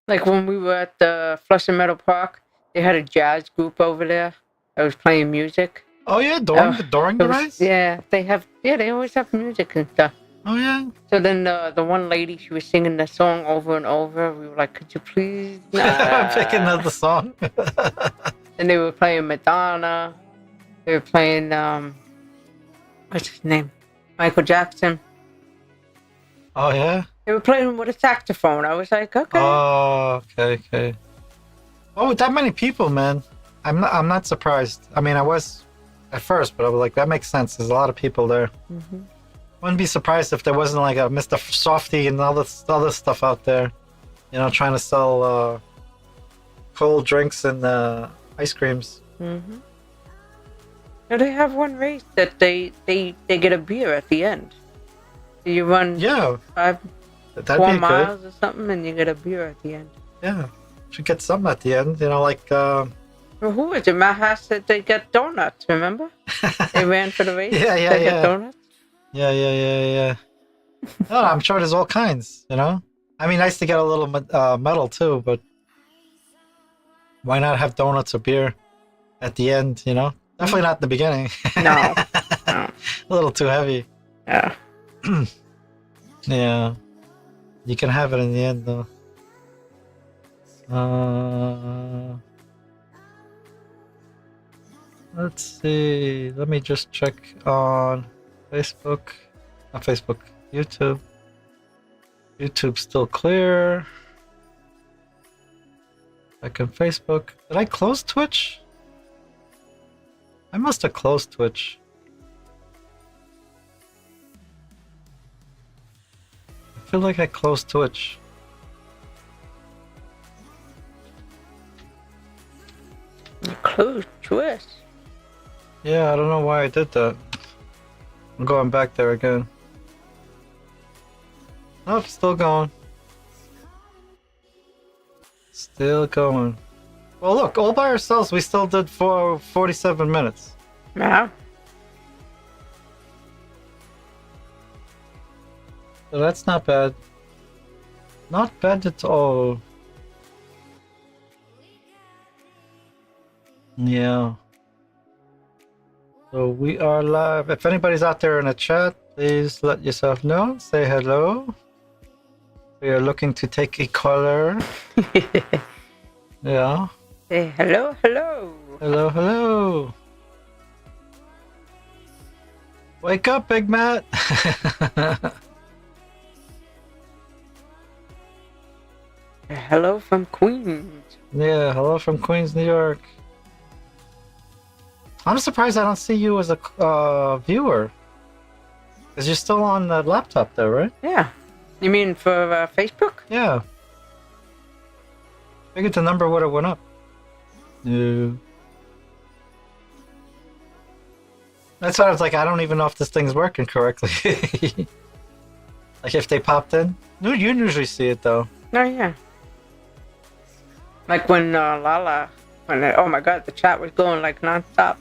Like when we were at the Flushing Meadow Park, they had a jazz group over there that was playing music. Oh yeah, during the race? Yeah, they always have music and stuff. Oh yeah. So then the one lady, she was singing the song over and over. We were like, could you please? Pick another song. And they were playing Madonna. They were playing, what's his name? Michael Jackson. Oh yeah? They were playing with a saxophone. I was like, okay. Oh, okay. Oh, with that many people, man. I'm not surprised. I mean, I was at first, but I was like, that makes sense. There's a lot of people there. Mm-hmm. Wouldn't be surprised if there wasn't like a Mr. Softy and all this other stuff out there, you know, trying to sell cold drinks and ice creams. Mm-hmm. Now they have one race that they get a beer at the end. You run Yeah, 4 that'd be miles good. or something, and you get a beer at the end. Yeah, should get something at the end, you know, like. Well, who was it? Matt Haas said they got donuts. Remember? They ran for the race. Yeah, They got donuts. Yeah. Oh, I'm sure there's all kinds, you know. I mean, nice to get a little medal too, but why not have donuts or beer at the end? You know, definitely not in the beginning. No. A little too heavy. Yeah. Yeah, you can have it in the end though. Let's see. Let me just check on Facebook. Not Facebook. YouTube. YouTube's still clear. Back on Facebook. Did I close Twitch? I must have closed Twitch. I feel like I closed Twitch. Close twist. Yeah, I don't know why I did that. I'm going back there again. Nope, still going. Still going. Well, look, all by ourselves, we still did 47 minutes. Yeah. So that's not bad. Not bad at all. Yeah. So we are live. If anybody's out there in the chat, please let yourself know. Say hello. We are looking to take a caller. Yeah. Say hello. Hello. Wake up, Big Matt. Hello from Queens. Yeah, hello from Queens, New York. I'm surprised I don't see you as a viewer. Because you're still on the laptop there, right? Yeah. You mean for Facebook? Yeah. Figured the number would have went up. No. That's why I was like, I don't even know if this thing's working correctly. Like if they popped in. No, you usually see it though. Oh, yeah. Like when Lala, oh my god, the chat was going like nonstop.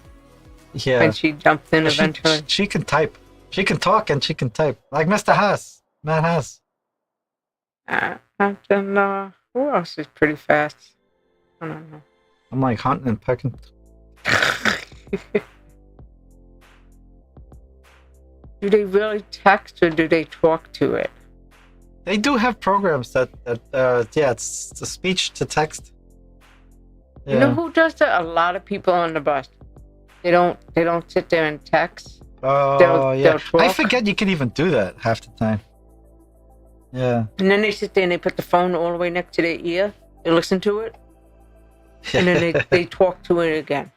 Yeah. When she jumped in eventually. She can type. She can talk and she can type. Like Mr. Haas. Matt Haas. And then, who else is pretty fast? I don't know. I'm like hunting and pecking. Do they really text or do they talk to it? They do have programs that yeah, it's the speech to text. Yeah. You know who does that? A lot of people on the bus. They don't sit there and text. Oh yeah. they'll talk. I forget you can even do that half the time. Yeah. And then they sit there and they put the phone all the way next to their ear. They listen to it. And then they talk to it again.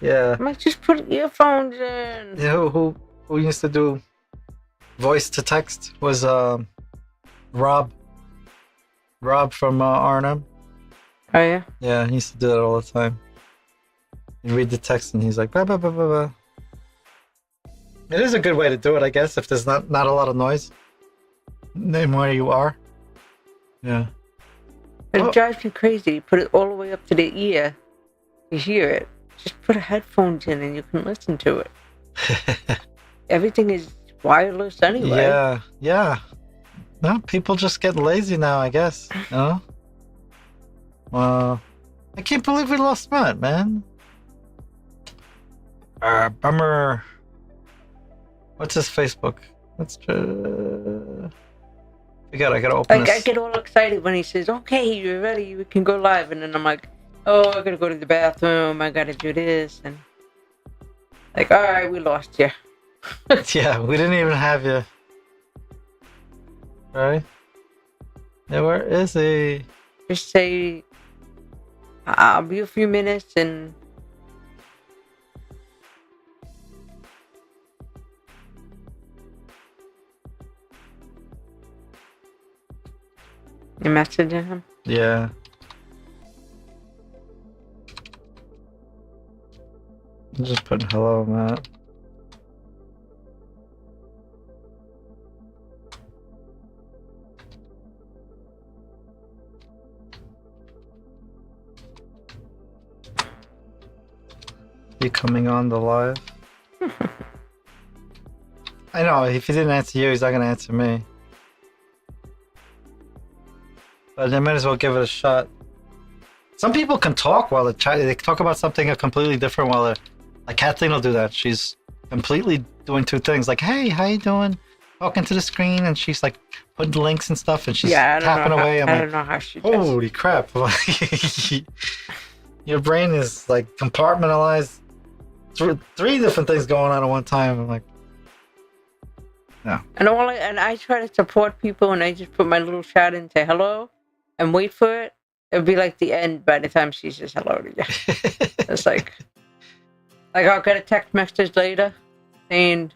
Yeah. I'm like, just put earphones in. You know who used to do voice to text was Rob. Rob from R&M. Oh yeah? Yeah, he used to do that all the time. You read the text and he's like, blah, blah, blah, blah, blah. It is a good way to do it, I guess, if there's not a lot of noise. Name where you are. Yeah. But Oh. it drives me crazy. Put it all the way up to the ear. You hear it. Just put headphones in and you can listen to it. Everything is wireless anyway. Yeah, yeah. No, people just get lazy now, I guess. You know? Well, I can't believe we lost Matt, man. Bummer. What's his Facebook? Let's forget. I gotta open I this. get all excited when he says, "Okay, you're ready. We can go live," and then I'm like, "Oh, I gotta go to the bathroom. I gotta do this," and like, all right, we lost you. Yeah, we didn't even have you. Right? Yeah, where is he? Just say, "I'll be a few minutes," and you messaging him. Yeah. I'm just putting hello, Matt. You coming on the live? I know, if he didn't answer you, he's not gonna answer me. But I might as well give it a shot. Some people can talk while they talk about something completely different while they're... Like Kathleen will do that. She's completely doing two things. Like, hey, how you doing? Talking to the screen, and she's like putting links and stuff, and she's tapping away. I don't know how she does. Holy crap. Your brain is like compartmentalized. Three different things going on at one time. I'm like, no. And I try to support people, and I just put my little shout in, say hello, and wait for it. It'll be like the end by the time she says hello to you. It's like I'll get a text message later saying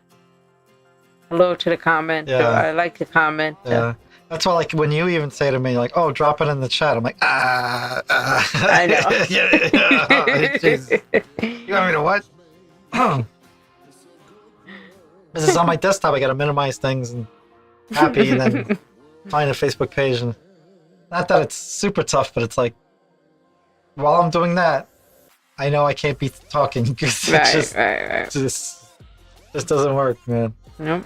hello to the comment. Yeah. Or I like the comment. Yeah. That's why, like, when you even say to me, like, oh, drop it in the chat, I'm like, I know. Yeah. Jeez. You want me to what? This is on my desktop. I gotta minimize things and happy, and then find a Facebook page. And not that it's super tough, but it's like, while I'm doing that, I know I can't be talking because it just doesn't work, man. Nope.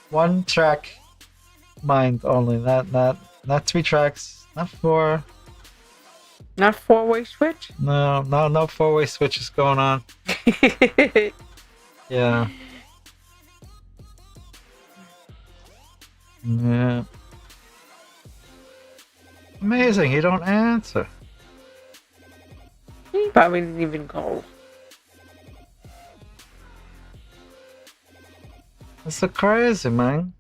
One track mind only, not 3 tracks, not 4. Not 4-way switch? No 4-way switches going on. Yeah. Yeah. Amazing, you don't answer. He probably didn't even go. That's so crazy, man.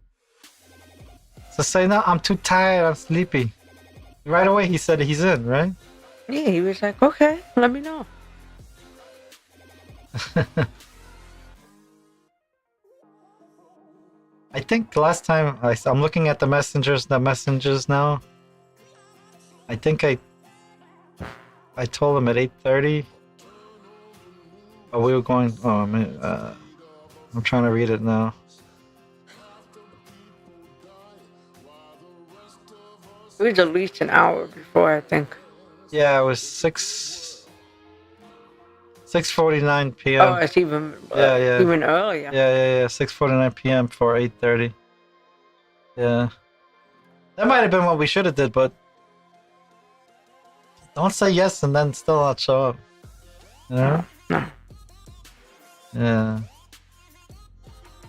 So say no, I'm too tired, I'm sleepy. Right away he said he's in, right? Yeah, he was like, okay, let me know. I think the last time I'm looking at the messengers now. I think I told him at 8:30. Oh, we were going. Oh, man, I'm trying to read it now. It was at least an hour before, I think. Yeah, it was 6:49 p.m. Oh, it's even Yeah. even earlier. Yeah. 6:49 p.m. for 8:30. Yeah. That might have been what we should have did, but don't say yes and then still not show up. You know? No. Yeah.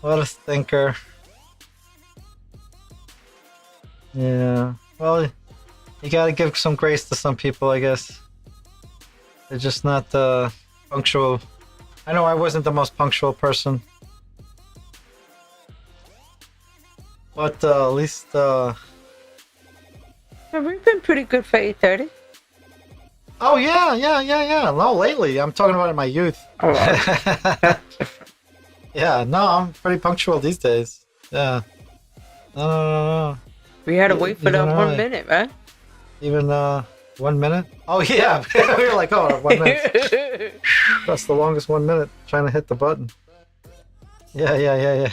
What a stinker. Yeah. Well, you gotta give some grace to some people, I guess. They're just not punctual. I know I wasn't the most punctual person. But at least... Yeah, we've been pretty good for 8:30. Oh, yeah. No, lately. I'm talking about in my youth. Oh, well. Yeah, no, I'm pretty punctual these days. Yeah. No. We had to wait for that Even 1 I. minute, right? Even 1 minute? Oh, yeah. We were like, oh, 1 minute. That's the longest 1 minute trying to hit the button. Yeah, yeah, yeah, yeah.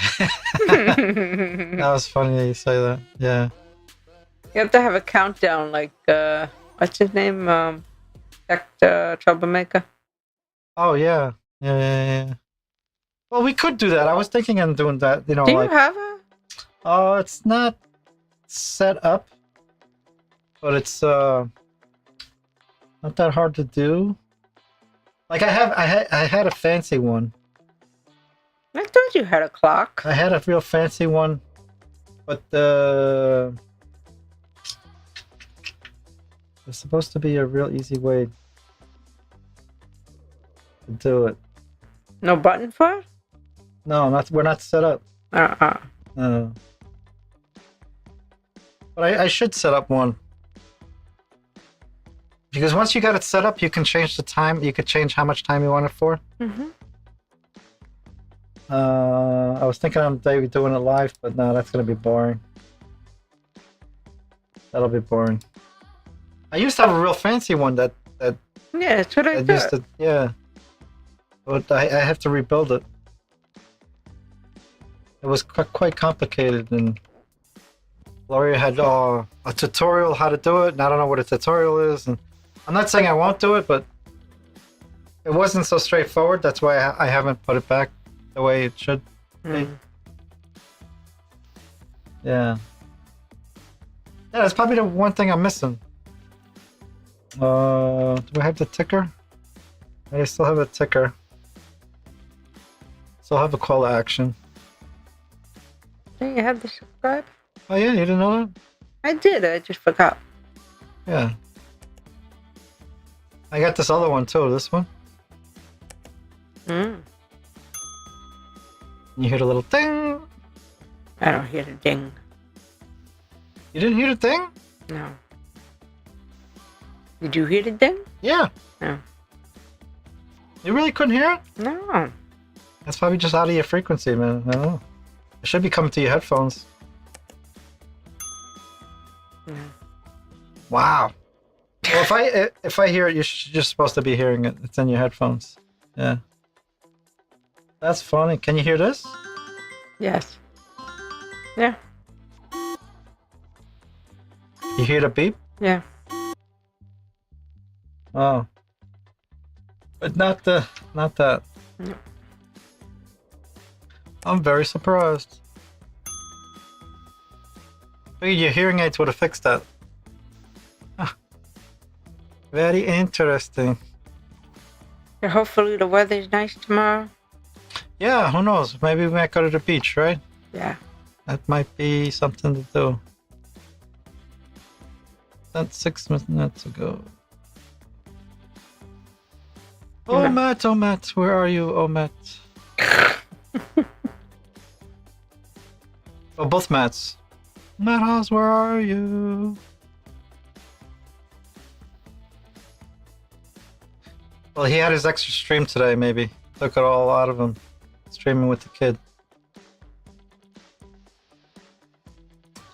That was funny that you say that. Yeah. You have to have a countdown, like what's his name? Troublemaker. Oh yeah. Yeah, yeah, yeah. Well, we could do that. I was thinking of doing that. You know, Do you like, have a? oh, it's not set up, but it's not that hard to do. Like I had a fancy one. I thought you had a clock. I had a real fancy one, but there's supposed to be a real easy way to do it. No button for it? No, we're not set up. Uh-uh. But I should set up one. Because once you got it set up, you can change the time. You could change how much time you want it for. Mm-hmm. I was thinking of maybe doing it live, but no, that's going to be boring. That'll be boring. I used to have a real fancy one that Yeah, that's what I used thought. to, yeah. But I have to rebuild it. It was quite complicated, and Gloria had a tutorial how to do it, and I don't know what a tutorial is. And I'm not saying I won't do it, but it wasn't so straightforward. That's why I haven't put it back the way it should be. Mm. Yeah. Yeah, that's probably the one thing I'm missing. Do I have the ticker? I still have a ticker. Still have a call to action. Do you have the subscribe? Oh yeah, you didn't know that? I did. I just forgot. Yeah. I got this other one too, this one. Mm. You hear the little ding. I don't hear the ding. You didn't hear the ding? No. Did you hear the ding? Yeah. No. You really couldn't hear it? No. That's probably just out of your frequency, man. I don't know. It should be coming to your headphones. No. Wow. Well, if I hear it, you're just supposed to be hearing it. It's in your headphones. Yeah. That's funny. Can you hear this? Yes. Yeah. You hear the beep? Yeah. Oh. But not that. No. I'm very surprised. Maybe your hearing aids would have fixed that. Huh. Very interesting. Yeah, hopefully the weather's nice tomorrow. Yeah, who knows? Maybe we might go to the beach, right? Yeah. That might be something to do. That's 6 minutes ago. Oh, Yeah. Matt, where are you? Oh, Matt. Oh, both Matts. Matt Haas, where are you? Well, he had his extra stream today, maybe. Took it all out of him. Streaming with the kid.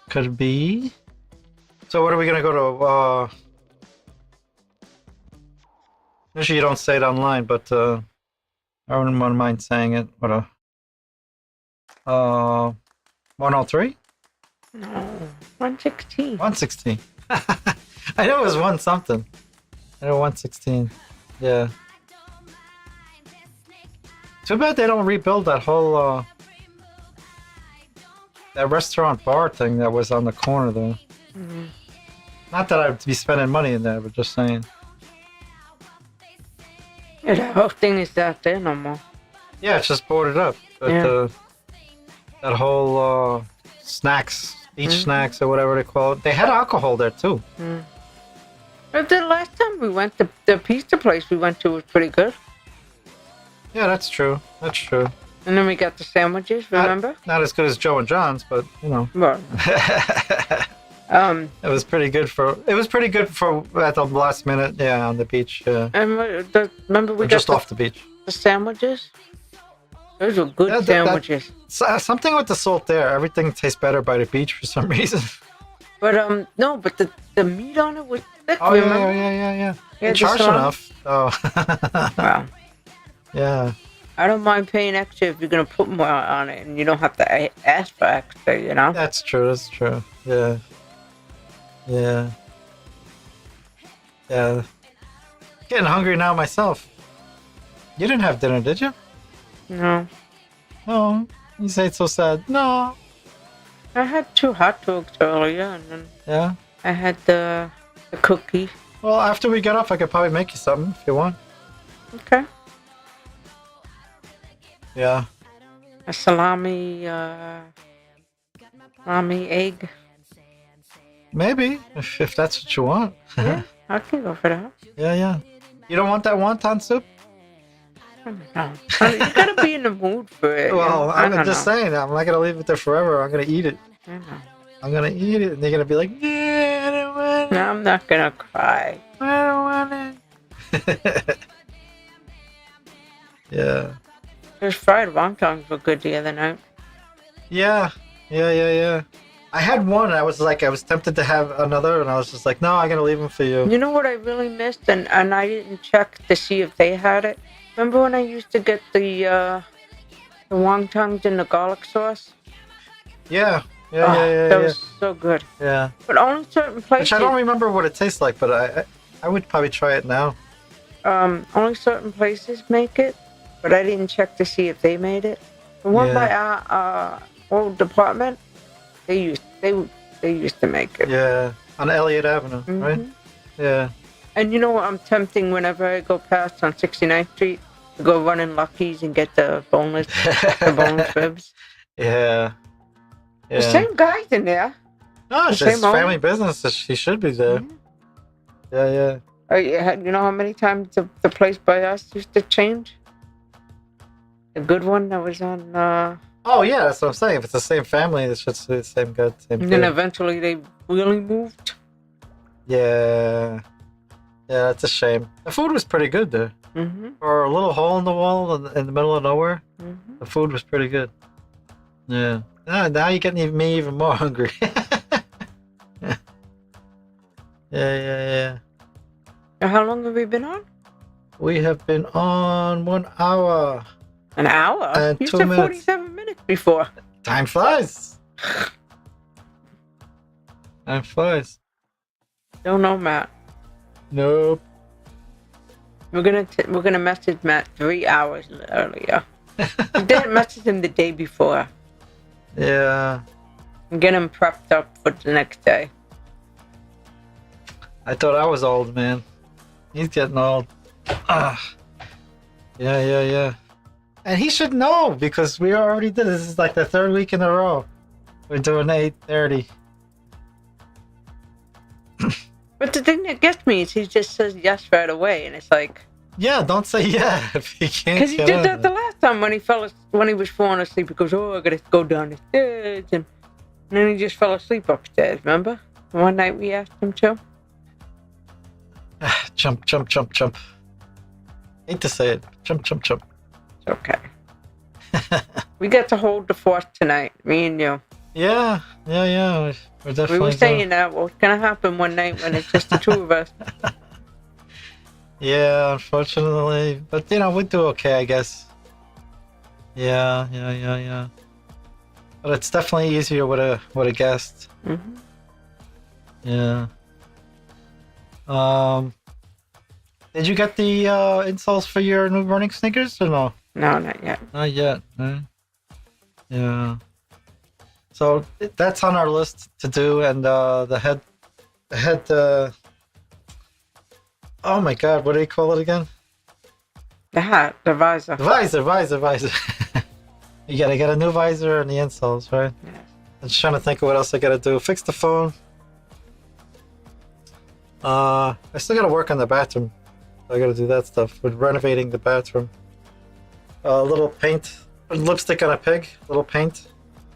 Could be. So what are we gonna go to? Usually you don't say it online, but I wouldn't mind saying it. What a 103? No. 116. 116. I know it was one something. I know 116. Yeah. Too bad they don't rebuild that whole that restaurant bar thing that was on the corner there. Mm-hmm. Not that I'd be spending money in there, but just saying. Yeah, the whole thing is not there no more. Yeah, it's just boarded up. But Yeah. that whole snacks, beach snacks or whatever they call it, they had alcohol there too. Mm. But the last time we went, the pizza place we went to was pretty good. Yeah, that's true. That's true. And then we got the sandwiches, remember? Not as good as Joe and John's, but you know. Well, It was pretty good for at the last minute, yeah, on the beach. and remember we got Just off the beach. the sandwiches? Those were good Yeah, sandwiches. Something with the salt there. Everything tastes better by the beach for some reason. But no, but the meat on it was thick, Oh remember? yeah. Yeah, They just charge on- enough. Oh. Wow. Yeah. I don't mind paying extra if you're gonna put more on it, and you don't have to ask for extra. You know. That's true. That's true. Yeah. Yeah. Yeah. Getting hungry now myself. You didn't have dinner, did you? No. No. You say it's so sad. No. I had 2 hot dogs earlier, and then Yeah. I had the cookie. Well, after we get off, I could probably make you something if you want. Okay. Yeah. A salami egg. Maybe if that's what you want. Yeah, I can go for that. Yeah. You don't want that wonton soup? I don't know. You gotta be in the mood for it. Well, I'm don't just know. saying. I'm not gonna leave it there forever. I'm gonna eat it. I know. I'm gonna eat it, and they're gonna be like, "Yeah, I don't want No, it. I'm not gonna cry. I don't want it." Yeah. Those fried wontons were good the other night. Yeah. I had one. And I was tempted to have another, and I was just like, no, I gotta leave them for you. You know what I really missed, and I didn't check to see if they had it. Remember when I used to get the wontons in the garlic sauce? Yeah. That was so good. Yeah. But only certain places. Which I don't remember what it tastes like, but I would probably try it now. Only certain places make it, but I didn't check to see if they made it. The one by our old department, they used to make it. Yeah. On Elliott Avenue, right? Yeah. And you know what I'm tempting whenever I go past on 69th Street? To go run in Lucky's and get the boneless ribs. Yeah. The same guy's in there. No, it's The just same owner? family business. She should be there. Yeah. You know how many times the place by us used to change? The good one that was on... Oh, yeah, that's what I'm saying. If it's the same family, it should be the same good, same and then thing. eventually they really moved. Yeah. Yeah, it's a shame. The food was pretty good there. Mm-hmm. Or a little hole in the wall in the middle of nowhere. Mm-hmm. The food was pretty good. Yeah. Now you're getting me even more hungry. Yeah. Now, how long have we been on? We have been on 1 hour. An hour? And You 2 said minutes. 47 minutes before. Time flies. Time flies. Don't know, Matt. Nope. We're gonna message Matt 3 hours earlier. We didn't message him the day before. Yeah. And get him prepped up for the next day. I thought I was old, man. He's getting old. Yeah. And he should know because we already did. This is like the 3rd week in a row. We're doing 8:30. But the thing that gets me is he just says yes right away, and it's like, Yeah, don't say yeah if he can't. because he get did in that the there. last time when he was falling asleep. He goes, "Oh, I gotta go down the stairs," and then he just fell asleep upstairs. Remember one night we asked him to? Jump. Hate to say it. Jump. It's okay. We got to hold the fort tonight, me and you. Yeah. We're definitely. We were saying that what's gonna happen one night when it's just the 2 of us. Yeah, unfortunately, but we'll do okay, I guess. Yeah. But it's definitely easier with a guest. Mm-hmm. Yeah. Did you get the installs for your new running sneakers or no? No, not yet. Not yet. Right? Yeah. So that's on our list to do, and the head. Oh my God, what do you call it again? The hat, the visor. The visor. You gotta get a new visor and the insoles, right? Yes. I'm just trying to think of what else I gotta do. Fix the phone. I still gotta work on the bathroom. I gotta do that stuff with renovating the bathroom. A little paint, lipstick on a pig. Little paint,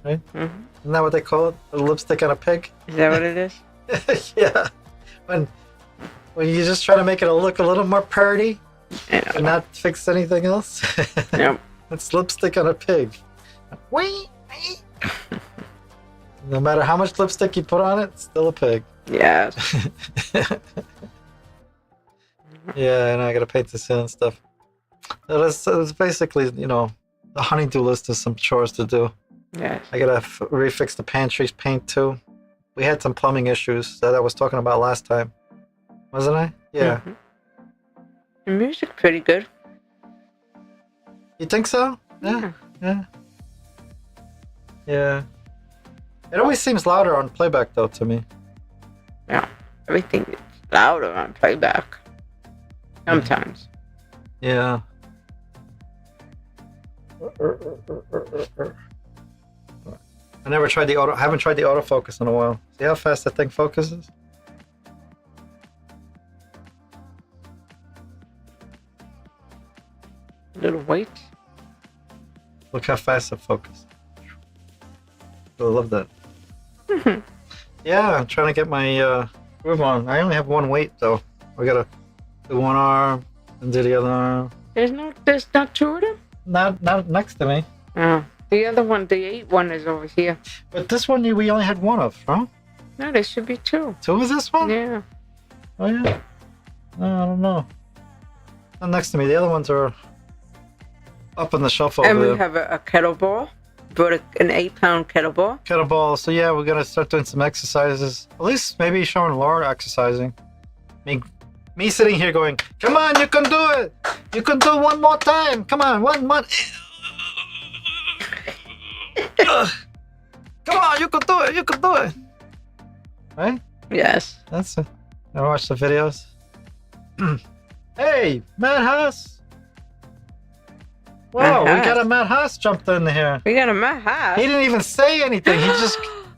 right? Mm-hmm. Isn't that what they call it? A lipstick on a pig. Is that what it is? Yeah. When you just try to make it look a little more pretty and not fix anything else. Yep. It's lipstick on a pig. Wee. No matter how much lipstick you put on it, it's still a pig. Yes. Yeah, and I gotta paint the ceiling and stuff. It's basically, the honeydew list is some chores to do. Yes. I gotta refix the pantry's paint too. We had some plumbing issues that I was talking about last time, wasn't I? Yeah. Mhm. The music pretty good. You think so? Yeah. Yeah. It always seems louder on playback though to me. Yeah. Everything is louder on playback. Sometimes. Yeah. I never tried haven't tried the autofocus in a while. See how fast that thing focuses? Little weight. Look how fast it focuses. I love that. Yeah, I'm trying to get my groove on. I only have one weight though. We gotta do one arm and do the other arm. There's not two of them? Not next to me. Oh. The other one, the 8 one is over here. But this one we only had one of, huh? No, there should be 2. Two is this one? Yeah. Oh yeah. No, I don't know. Not next to me. The other ones are up on the shelf over And there. we have a kettlebell. Brought an 8-pound kettlebell. Kettlebell. So yeah, we're gonna start doing some exercises. At least maybe showing Laura exercising. Me sitting here going, "Come on, you can do it. You can do one more time. Come on, one more. Come on, you can do it. You can do it." Right? Yes. That's it. I watch the videos. Hey, Matt Haas. Whoa, Matt we got Haas. a Matt Haas jumped in here. We got a Matt Haas. He didn't even say anything. He just.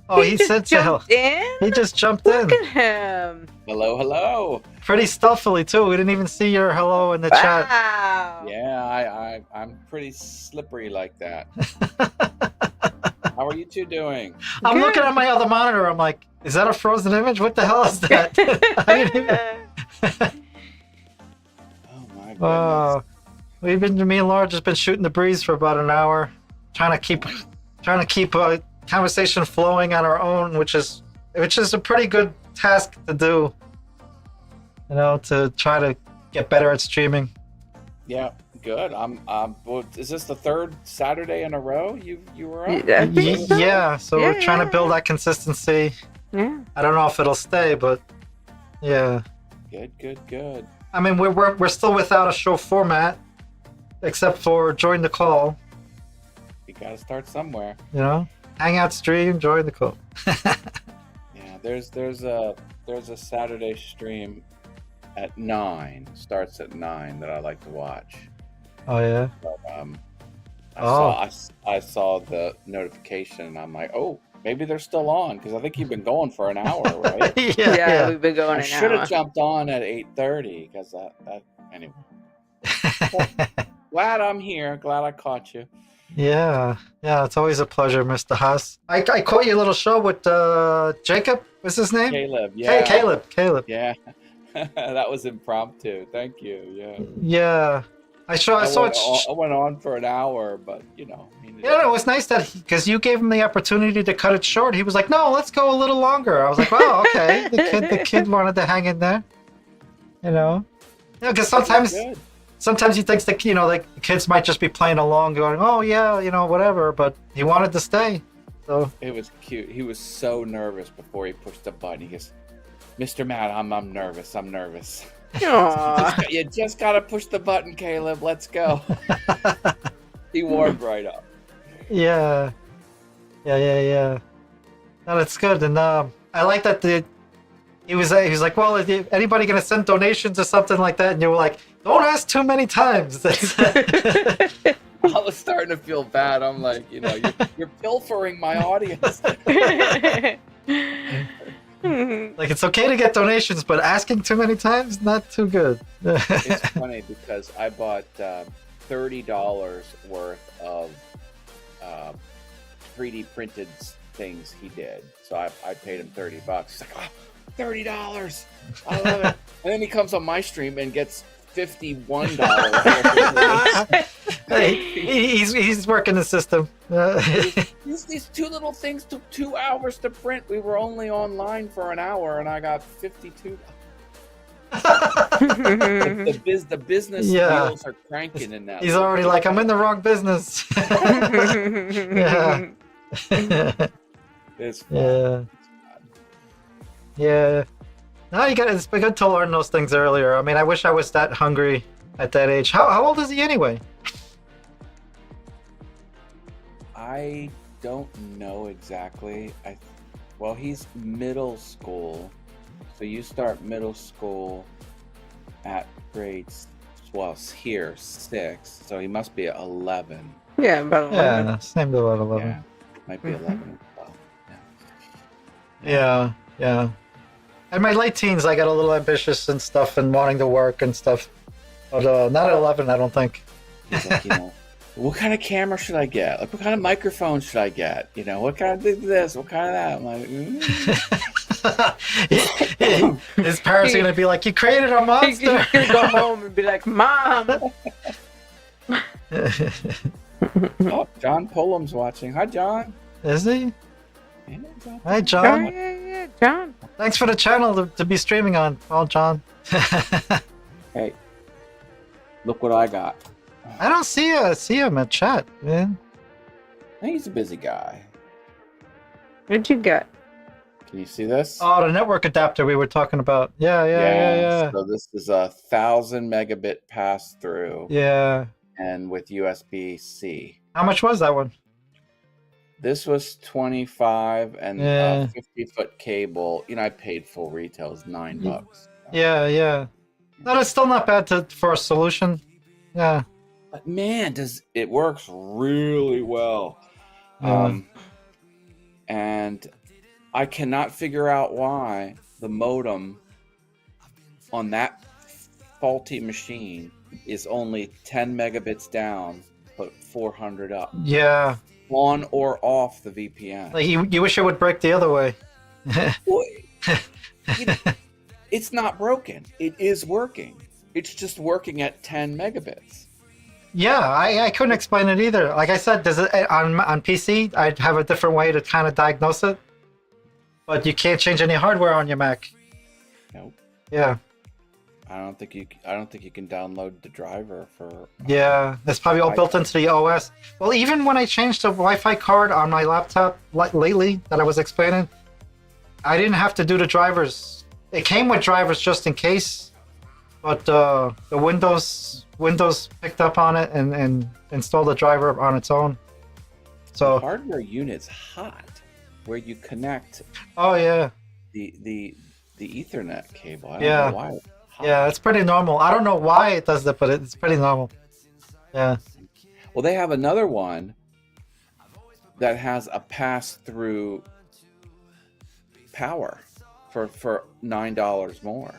Oh, he just said jumped so. in. He just jumped Look in. at him. Hello, hello. Pretty stealthily too. We didn't even see your hello in the chat. Wow. Yeah, I'm pretty slippery like that. How are you two doing? I'm Good. looking at my other monitor. I'm like, is that a frozen image? What the hell is that? I didn't even... Oh my goodness. Me and Laura just been shooting the breeze for about an hour, trying to keep a conversation flowing on our own, which is a pretty good task to do. To try to get better at streaming. Yeah, good. Well, is this the third Saturday in a row you were on? I think so. Yeah, so we're trying to Yeah. build that consistency. Yeah. I don't know if it'll stay, but yeah. Good. I mean, we're still without a show format, except for join the call. You gotta start somewhere. Hangout stream, join the call. Yeah, there's a Saturday stream at 9. Starts at 9 that I like to watch. Oh yeah. But, I saw the notification and I'm like, oh, maybe they're still on because I think you've been going for an hour, right? Yeah, we've been going I an should hour. have jumped on at 8:30 because that anyway. Glad I'm here. Glad I caught you. Yeah. It's always a pleasure, Mr. Haas. I caught your little show with Jacob. What's his name? Caleb. Hey, Yeah. Caleb. Yeah. That was impromptu. Thank you. Yeah. Yeah. I saw it. I went on for an hour, but Yeah, it was nice that because you gave him the opportunity to cut it short. He was like, "No, let's go a little longer." I was like, "Wow, okay." The kid wanted to hang in there. Yeah, because sometimes he thinks that the kids might just be playing along, going, "Oh yeah, whatever." But he wanted to stay, so it was cute. He was so nervous before he pushed the button. He goes, "Mr. Matt, I'm nervous. I'm nervous." Aw. You just gotta push the button, Caleb. Let's go. He warmed right up. yeah. No, that's good, and I like that he was like, "Well, is anybody gonna send donations or something like that?" And you were like, "Don't ask too many times." I was starting to feel bad. I'm like, you're pilfering my audience. Like, it's okay to get donations, but asking too many times, not too good. It's funny because I bought $30 worth of 3D printed things he did. So I paid him $30. He's like, "Oh, $30. I love it." And then he comes on my stream and gets $51. Hey, he's working the system. These two little things took 2 hours to print. We were only online for an hour, and I got 52. The business Yeah. wheels are cranking in that. He's already like, I'm in the wrong business. Yeah. It's fun. Yeah. Yeah. No, it's been good to learn those things earlier. I mean, I wish I was that hungry at that age. How old is he anyway? I don't know exactly. Well, he's middle school, so you start middle school at grades. Well, here 6, so he must be 11. Yeah, about 11. Yeah, same to about 11. Yeah, might be 11 as well. Yeah. In my late teens, I got a little ambitious and stuff and wanting to work and stuff. But not at 11, I don't think. He's like, what kind of camera should I get? Like, what kind of microphone should I get? What kind of this? What kind of that? I'm like, His parents are going to be like, you created a monster. He's gonna go home and be like, Mom. Oh, John Pullum's watching. Hi, John. Is he? Yeah, John. Hi, Oh, John. yeah, John. Thanks for the channel to be streaming on. Oh, John. Hey, look what I got. I don't see him at chat, man. He's a busy guy. What'd you get? Can you see this? Oh, the network adapter we were talking about. Yeah. So this is 1,000 megabit pass through, Yeah. and with USB-C. How much was that one? This was 25, and Yeah. 50-foot cable. I paid full retail. It was $9. Yeah. No, that's still not bad for a solution. Yeah. But man, it works really well. Yeah. And I cannot figure out why the modem on that faulty machine is only 10 megabits down, but 400 up. Yeah. On or off the VPN. Like you wish it would break the other way. Well, it's not broken. It is working. It's just working at 10 megabits. Yeah, I couldn't explain it either. Like I said, does it on PC? I'd have a different way to kind of diagnose it, but you can't change any hardware on your Mac. Nope. Yeah. I don't think you can download the driver for. Yeah, it's probably all built into the OS. Well, even when I changed the Wi-Fi card on my laptop lately that I was explaining, I didn't have to do the drivers. It came with drivers just in case, but the Windows picked up on it and installed the driver on its own. So the hardware unit's hot, where you connect. Oh yeah. The Ethernet cable. I don't Yeah. know why. It's hot. Yeah, it's pretty normal. I don't know why it does that, but it's pretty normal. Yeah. Well, they have another one that has a pass-through power for $9 more.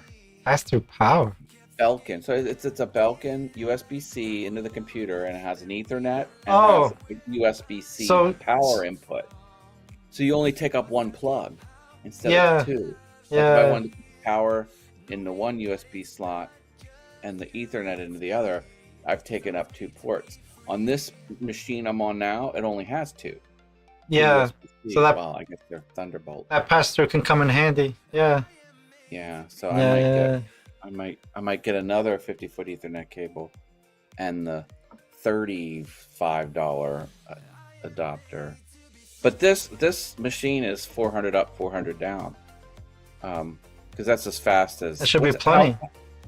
Pass through power. Belkin. So it's a Belkin USB-C into the computer, and it has an Ethernet and Oh. has a USB-C So- power input. So you only take up one plug instead Yeah. of two. Like Yeah. if I wanted to put power in the one USB slot and the Ethernet into the other, I've taken up 2 ports. On this machine I'm on now, it only has 2. Yeah. USB-C. So that- well, I guess they're Thunderbolt. That pass through can come in handy. Yeah. Yeah. So Yeah. I might get another 50-foot Ethernet cable and the $35 adapter. But this machine is 400 up, 400 down. Because that's as fast as. That should be plenty.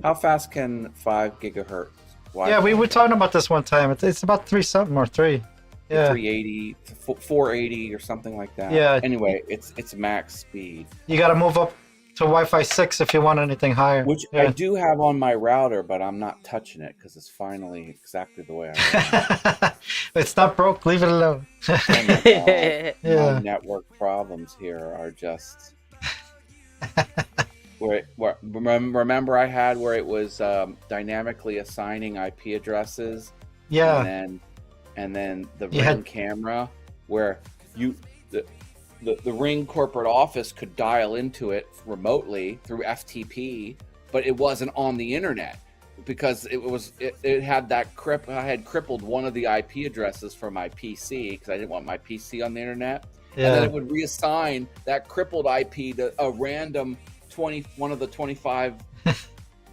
How fast can 5 gigahertz? Yeah, we were talking about this one time. It's about 3 something or 3. Yeah. 380, 480 or something like that. Yeah. Anyway, it's max speed, You got to move up to Wi-Fi 6 if you want anything higher. which Yeah. I do have on my router, but I'm not touching it because it's finally exactly the way I want. It's not broke. Leave it alone. Oh my God. Yeah. My network problems here are just. Remember I had where it was dynamically assigning IP addresses. Yeah. And then the You Ring had- camera where the Ring corporate office could dial into it remotely through FTP, but it wasn't on the internet because it had that I had crippled one of the IP addresses for my PC because I didn't want my PC on the internet. And then Yeah. it would reassign that crippled IP to a random one of the 25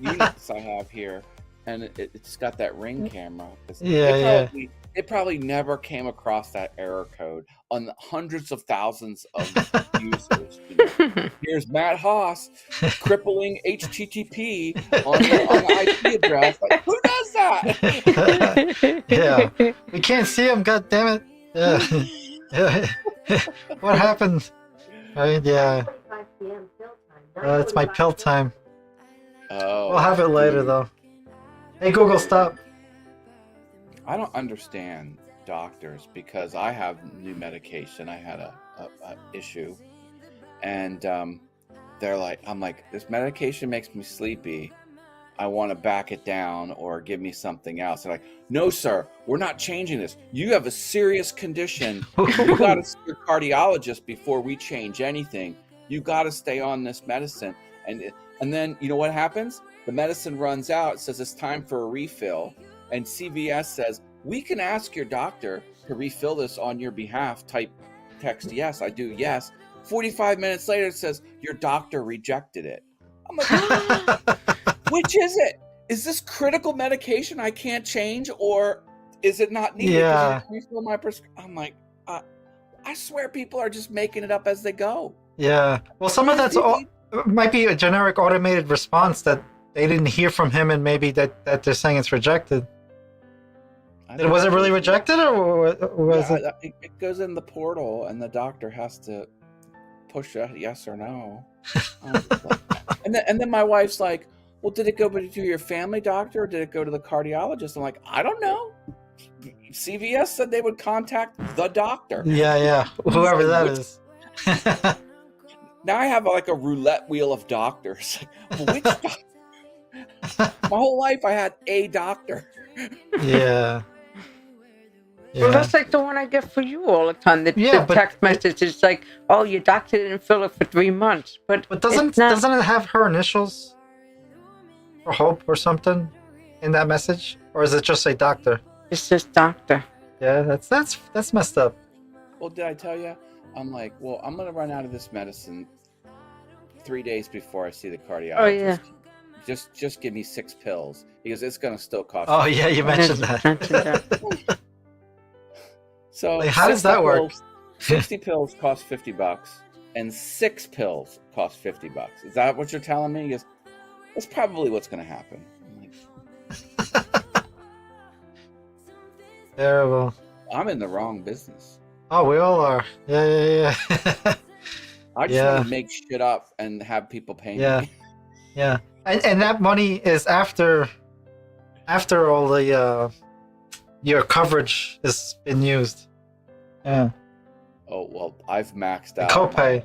units I have here, and it's got that Ring camera. Yeah, It probably never came across that error code on the hundreds of thousands of users. Here's Matt Haas crippling HTTP on the IP address. Like, who does that? Yeah. We can't see him. God damn it. Yeah. What happened? Right? Yeah. It's my pill time. Oh, We'll have it later, though. Hey, Google, stop. I don't understand doctors because I have new medication. I had a issue, and they're like, I'm like, this medication makes me sleepy. I want to back it down or give me something else. They're like, no, sir, we're not changing this. You have a serious condition. You got to see your cardiologist before we change anything. You got to stay on this medicine. And then you know what happens? The medicine runs out. It says it's time for a refill. And CVS says, we can ask your doctor to refill this on your behalf. Text yes, I do, yes. 45 minutes later, it says, your doctor rejected it. I'm like, which is it? Is this critical medication I can't change, or is it not needed? Yeah. Refill my I'm like, I swear people are just making it up as they go. Yeah. Well, some of that's might be a generic automated response that they didn't hear from him, and maybe that they're saying it's rejected. Was it really rejected, or was it? It goes in the portal, and the doctor has to push a yes or no. and then my wife's like, well, did it go to your family doctor, or did it go to the cardiologist? I'm like, I don't know. CVS said they would contact the doctor. Yeah, whoever that is. Now I have like a roulette wheel of doctors. Which doctor? My whole life I had a doctor. Yeah. Well, that's like the one I get for you all the time. The text message is like, "Oh, your doctor didn't fill it for 3 months." But doesn't it have her initials, or Hope, or something, in that message, or is it just a doctor? It's just doctor. Yeah, that's messed up. Well, did I tell you? I'm like, well, I'm gonna run out of this medicine 3 days before I see the cardiologist. Oh yeah. Just give me 6 pills because it's gonna still cost. Oh yeah, you mentioned that. So like, how does that work? 60 pills cost $50, and 6 pills cost $50. Is that what you're telling me? Because that's probably what's going to happen. Terrible. I'm in the wrong business. Oh, we all are. Yeah. I just want to make shit up and have people pay me. Yeah. And that money is after all the your coverage has been used. Yeah. Oh well, I've maxed out copay.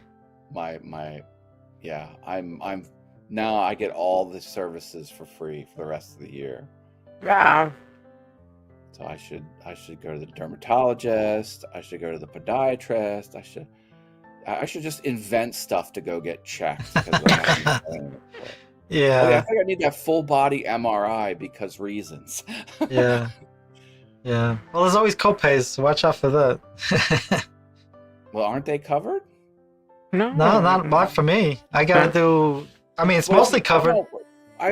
I'm now I get all the services for free for the rest of the year. Wow. So I should go to the dermatologist. I should go to the podiatrist. I should just invent stuff to go get checked. Yeah. I think I need that full body MRI because reasons. Yeah. Yeah. Well, there's always copays, so watch out for that. Well, aren't they covered? No, not for me. I gotta do. I mean, it's mostly covered.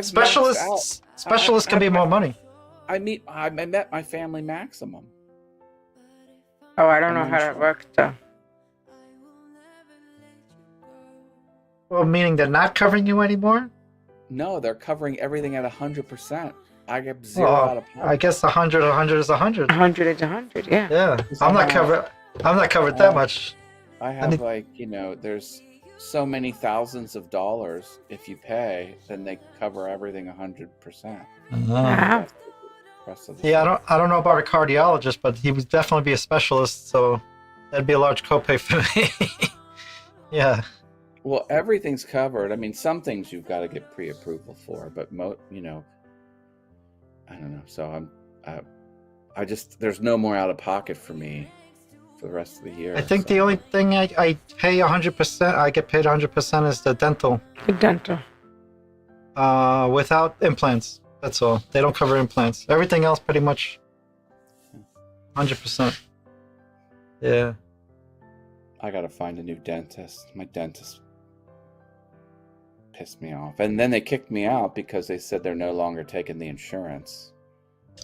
Specialists can be more money. I met my family maximum. Oh, I don't know how that works though. Well, meaning they're not covering you anymore? No, they're covering everything at 100%. I get 0 out of pocket. I guess 100 is 100. 100 is 100, yeah. Yeah, I'm not covered that much. I have there's so many thousands of dollars. If you pay, then they cover everything 100%. Wow. Yeah, I don't know about a cardiologist, but he would definitely be a specialist, so that'd be a large copay for me. Yeah. Well, everything's covered. I mean, some things you've got to get pre-approval for, but I don't know. So I just there's no more out of pocket for me for the rest of the year. I think the only thing I pay 100%, I get paid 100% is the dental. The dental. Without implants. That's all. They don't cover implants. Everything else pretty much 100%. Yeah. I gotta find a new dentist. My dentist pissed me off. And then they kicked me out because they said they're no longer taking the insurance.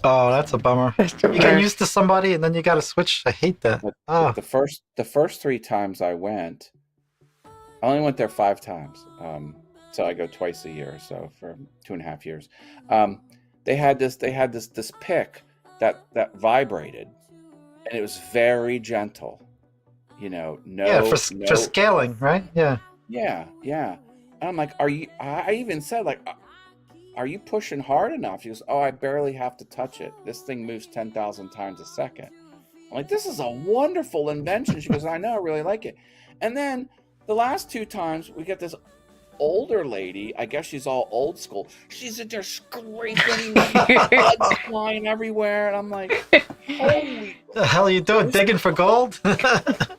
Oh, that's a bummer. That's the You get worst. used to somebody and then you got to switch. I hate that. But Oh, the first 3 times I went, I only went there 5 times. So I go twice a year, so for 2.5 years. They had this pick that vibrated, and it was very gentle. No, yeah, for scaling, right? Yeah. yeah. And I'm like, I even said, like, are you pushing hard enough? She goes, oh, I barely have to touch it. This thing moves 10,000 times a second. I'm like, this is a wonderful invention. She goes, I know, I really like it. And then the last 2 times, we get this older lady. I guess she's all old school. She's in there scraping, blood flying everywhere. And I'm like, holy. The hell are you doing? Digging for gold? I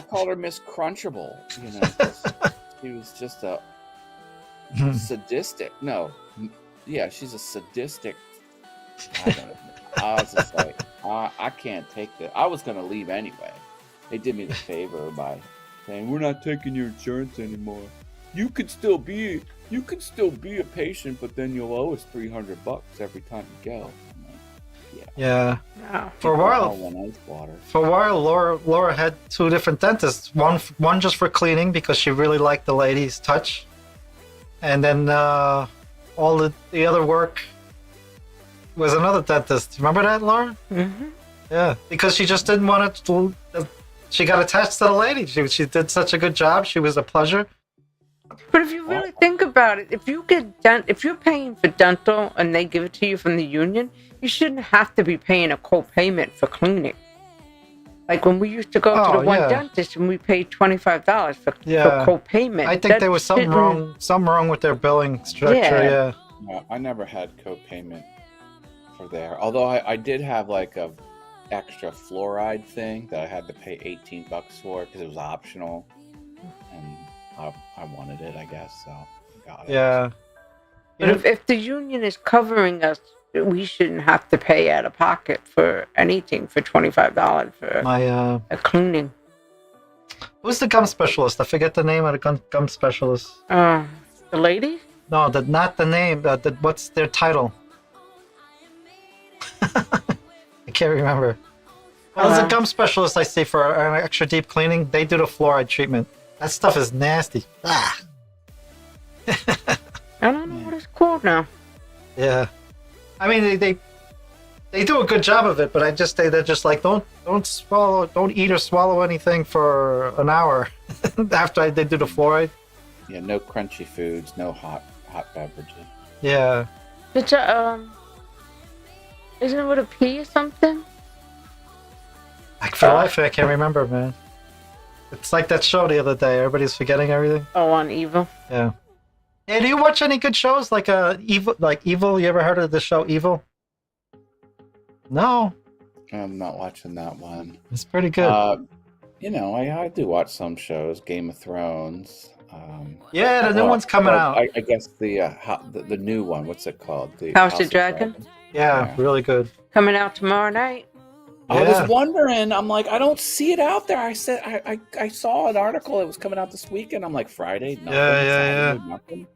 called her Miss Crunchable. 'Cause she was just a sadistic. No. Yeah, she's a sadistic. I don't know. I was just like, I can't take this. I was going to leave anyway. They did me the favor by saying, we're not taking your insurance anymore. You could still be a patient, but then you'll owe us $300 every time you go. I'm like, Yeah. No. For a while, Laura had 2 different dentists. One just for cleaning because she really liked the lady's touch, and then all the other work was another dentist. Remember that, Laura? Mm-hmm. Yeah, because she just didn't want it to. She got attached to the lady. She did such a good job. She was a pleasure. But if you really think about it, if you're paying for dental and they give it to you from the union, you shouldn't have to be paying a co-payment for cleaning. Like when we used to go to the one dentist and we paid $25 for co-payment. I think there was something wrong with their billing structure. Yeah. No, I never had co-payment for there. Although I did have like a extra fluoride thing that I had to pay $18 for because it was optional, and I wanted it, I guess, so I got it. Yeah. But if the union is covering us, we shouldn't have to pay out of pocket for anything for $25 for a cleaning. Who's the gum specialist? I forget the name of the gum specialist. The lady? No, not the name. What's their title? I can't remember. Well, there's a gum specialist I see for an extra deep cleaning. They do the fluoride treatment. That stuff is nasty. Ah. I don't know what it's called now. Yeah, I mean they do a good job of it, but they're just like don't eat or swallow anything for an hour after they do the fluoride. Yeah, no crunchy foods, no hot beverages. Yeah. It's isn't it with a P or something? Like for life, I can't remember, man. It's like that show the other day. Everybody's forgetting everything. Oh, on Evil. Yeah. Hey, do you watch any good shows like Evil? You ever heard of the show Evil? No. I'm not watching that one. It's pretty good. I do watch some shows. Game of Thrones. Yeah, the new one's coming out. I guess the new one. What's it called? The House of Dragon? Yeah, really good. Coming out tomorrow night. I was wondering. I'm like, I don't see it out there. I said I saw an article. It was coming out this weekend. I'm like, Friday. Nothing, Yeah. Nothing.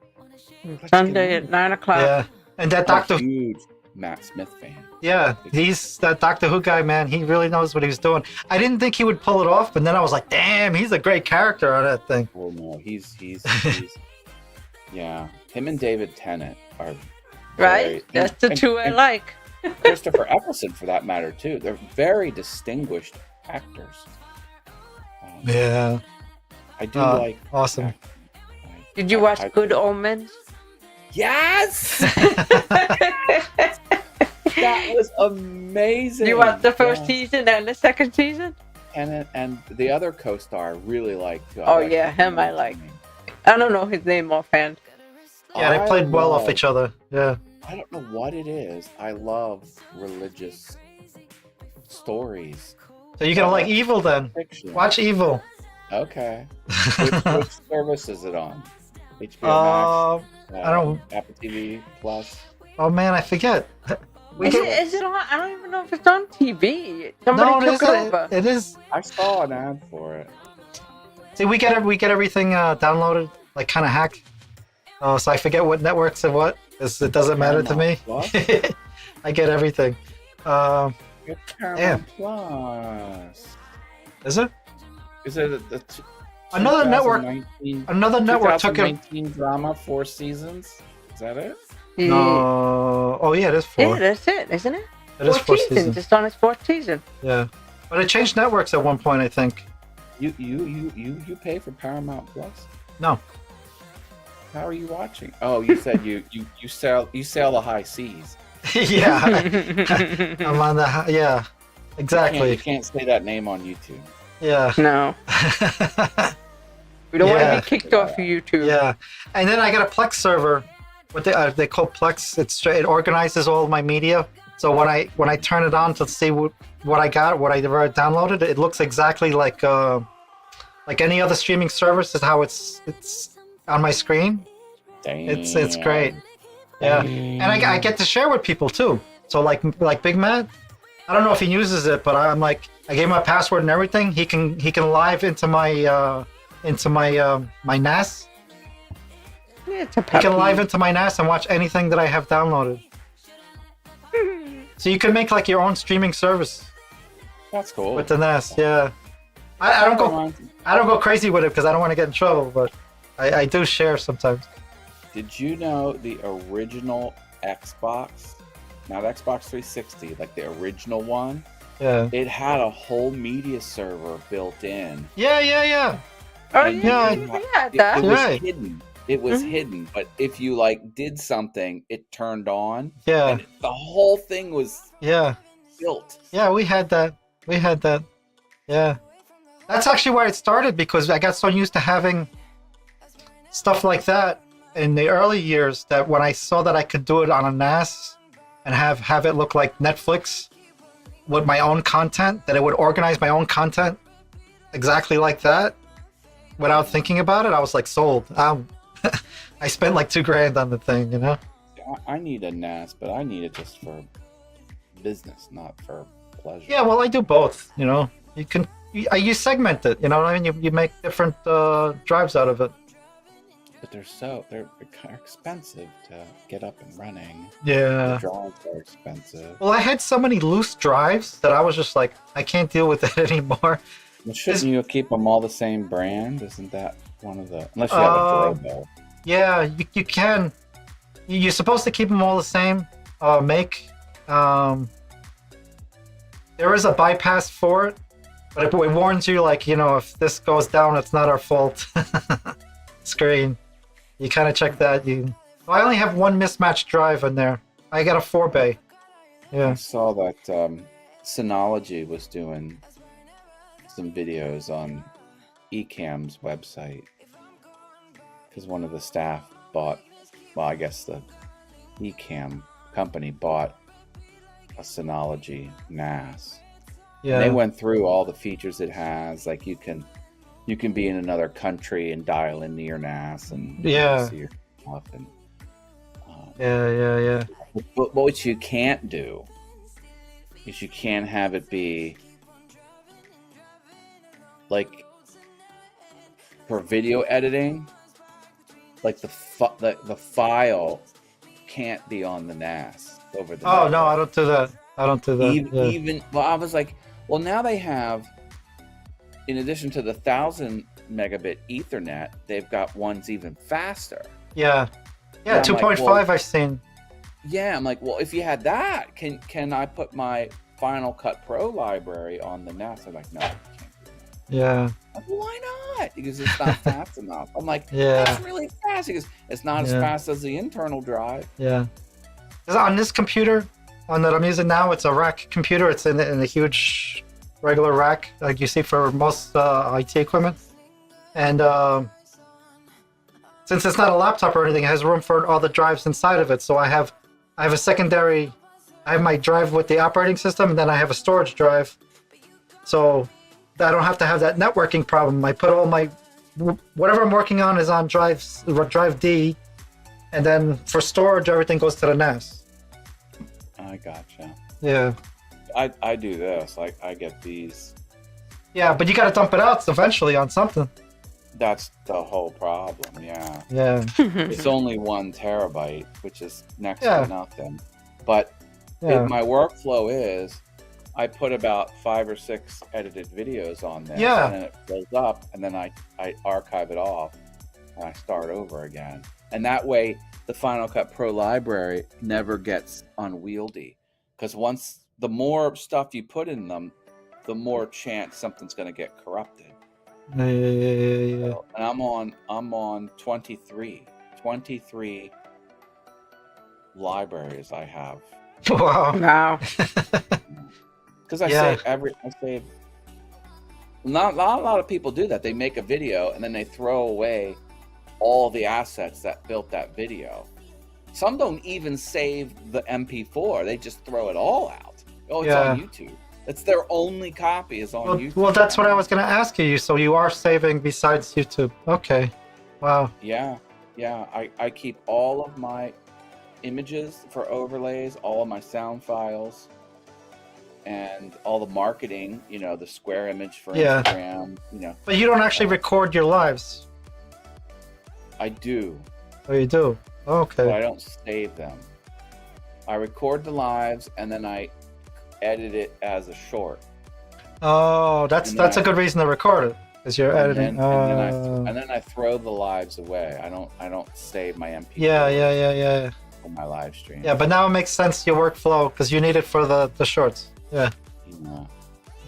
Sunday at 9:00. Yeah, and that I'm a huge Matt Smith fan. Yeah, he's that Doctor Who guy, man. He really knows what he was doing. I didn't think he would pull it off, but then I was like, damn, he's a great character on that thing. Oh no, he's yeah. Him and David Tennant are right. That's the two I like. Christopher Eccleston, for that matter, too. They're very distinguished actors. Yeah, I do like. Awesome. Did you watch Good Omens? Yes. That was amazing. You watched the first season and the second season? And the other co-star I really liked. Him I like. I don't know his name offhand. Yeah, they played well off each other. Yeah. I don't know what it is. I love religious stories. So you're gonna like Evil then? Fiction. Watch Evil. Okay. Which service is it on? HBO Max? I don't. Apple TV Plus. Oh man, I forget. Is it on? I don't even know if it's on TV. Somebody took it over. It is. I saw an ad for it. See, we get everything downloaded, like kind of hacked. So I forget what networks and what. It doesn't matter to me. Plus? I get everything. Get Paramount Plus. Is it? Is it the Another network? 2019 Another network took it. 2019 drama, 4 seasons? Is that it? No. Oh yeah, it is 4. Yeah, that's it, isn't it? It is 4 seasons. seasons. It's on its 4th season. Yeah, but it changed networks at one point, I think. You pay for Paramount Plus? No. How are you watching? Oh, you said you sail the high seas. Yeah, I'm on the. Yeah, exactly. You can't say that name on YouTube. Yeah. No. We don't want Yeah. to be kicked off of YouTube. Yeah, and then I got a Plex server. What they call Plex. It organizes all my media. So when I turn it on to see what I got, what I ever downloaded, it looks exactly like any other streaming service. Is how it's on my screen. Damn. It's great. Yeah, and I get to share with people too. So like Big Matt, I don't know if he uses it, but I gave him my password and everything. He can live into my my NAS. Yeah, it's a He can puppy. live into my NAS and watch anything that I have downloaded. So you can make like your own streaming service That's cool. with the NAS. Yeah, I don't go crazy with it because I don't want to get in trouble, but I do share sometimes. Did you know the original Xbox, not Xbox 360, like the original one, Yeah. it had a whole media server built in. Yeah. Oh, And yeah, yeah, we had It that. was Right. hidden. It was Mhm. hidden, but if you like did something, it turned on, Yeah. and the whole thing was Yeah. built. Yeah, we had that. Yeah. That's actually where it started because I got so used to having stuff like that in the early years that when I saw that I could do it on a NAS and have it look like Netflix with my own content, that it would organize my own content exactly like that without thinking about it, I was like sold. I spent like $2,000 on the thing, you know? I need a NAS, but I need it just for business, not for pleasure. Yeah, well, I do both, you know? You segment it, you know what I mean? You make different drives out of it. But they're expensive to get up and running. Yeah. The drives are expensive. Well, I had so many loose drives that I was just like, I can't deal with it anymore. Well, shouldn't you keep them all the same brand? Isn't that one of the... Unless you have a Drobo. Yeah, you can. You're supposed to keep them all the same make. There is a bypass for it, but it warns you, like, you know, if this goes down, it's not our fault. Screen. You kind of check that. I only have one mismatched drive in there. I got a 4-bay. I Yeah. saw that Synology was doing some videos on Ecamm's website because one of the staff bought, well, I guess the Ecamm company bought a Synology NAS. Yeah. And they went through all the features it has, like you can be in another country and dial into your NAS and Yeah. see your stuff. And Yeah. but what you can't do is you can't have it be like for video editing, like the file can't be on the NAS over the Oh, network. no, I don't do that. Even well, I was like, well, now they have, in addition to the 1,000 megabit Ethernet, they've got ones even faster. Yeah. Yeah, And I'm like, 2.5 well- I've seen. Yeah, I'm like, well, if you had that, can I put my Final Cut Pro library on the NAS? They're like, no, you can't do that. Yeah. I'm like, why not? Because it's not fast enough. I'm like, Yeah. that's really fast. Because it's not as Yeah. fast as the internal drive. Yeah. 'Cause on this computer, one that I'm using now, it's a rack computer. It's in a huge regular rack like you see for most IT equipment. And since it's not a laptop or anything, it has room for all the drives inside of it. So I have a secondary, I have my drive with the operating system, and then I have a storage drive. So I don't have to have that networking problem. I put all my, whatever I'm working on is on drive D, and then for storage, everything goes to the NAS. I gotcha. Yeah. I do this. I get these. Yeah, but you got to dump it out eventually on something. That's the whole problem. Yeah, Yeah. it's only 1 terabyte, which is next Yeah. to nothing. But Yeah. my workflow is I put about 5 or 6 edited videos on this, Yeah. and then it fills up, and then I archive it off, and I start over again. And that way, the Final Cut Pro library never gets unwieldy, because the more stuff you put in them, the more chance something's going to get corrupted. Yeah. So, and I'm on 23 libraries I have. Wow. Wow. Because I save. Not a lot of people do that. They make a video and then they throw away all the assets that built that video. Some don't even save the MP4. They just throw it all out. Oh, it's on YouTube. It's their only copy is on YouTube. Well, that's what I was going to ask you. So you are saving besides YouTube. Okay. Wow. Yeah. I keep all of my images for overlays, all of my sound files, and all the marketing, the square image for Instagram, But you don't actually record your lives. I do. Oh, you do? Okay. But I don't save them. I record the lives and then I edit it as a short. Oh, that's a good reason to record it, because you're editing. And then I throw the lives away. I don't save my MP4. Yeah. For my live stream. Yeah, but now it makes sense, your workflow, because you need it for the shorts. Yeah.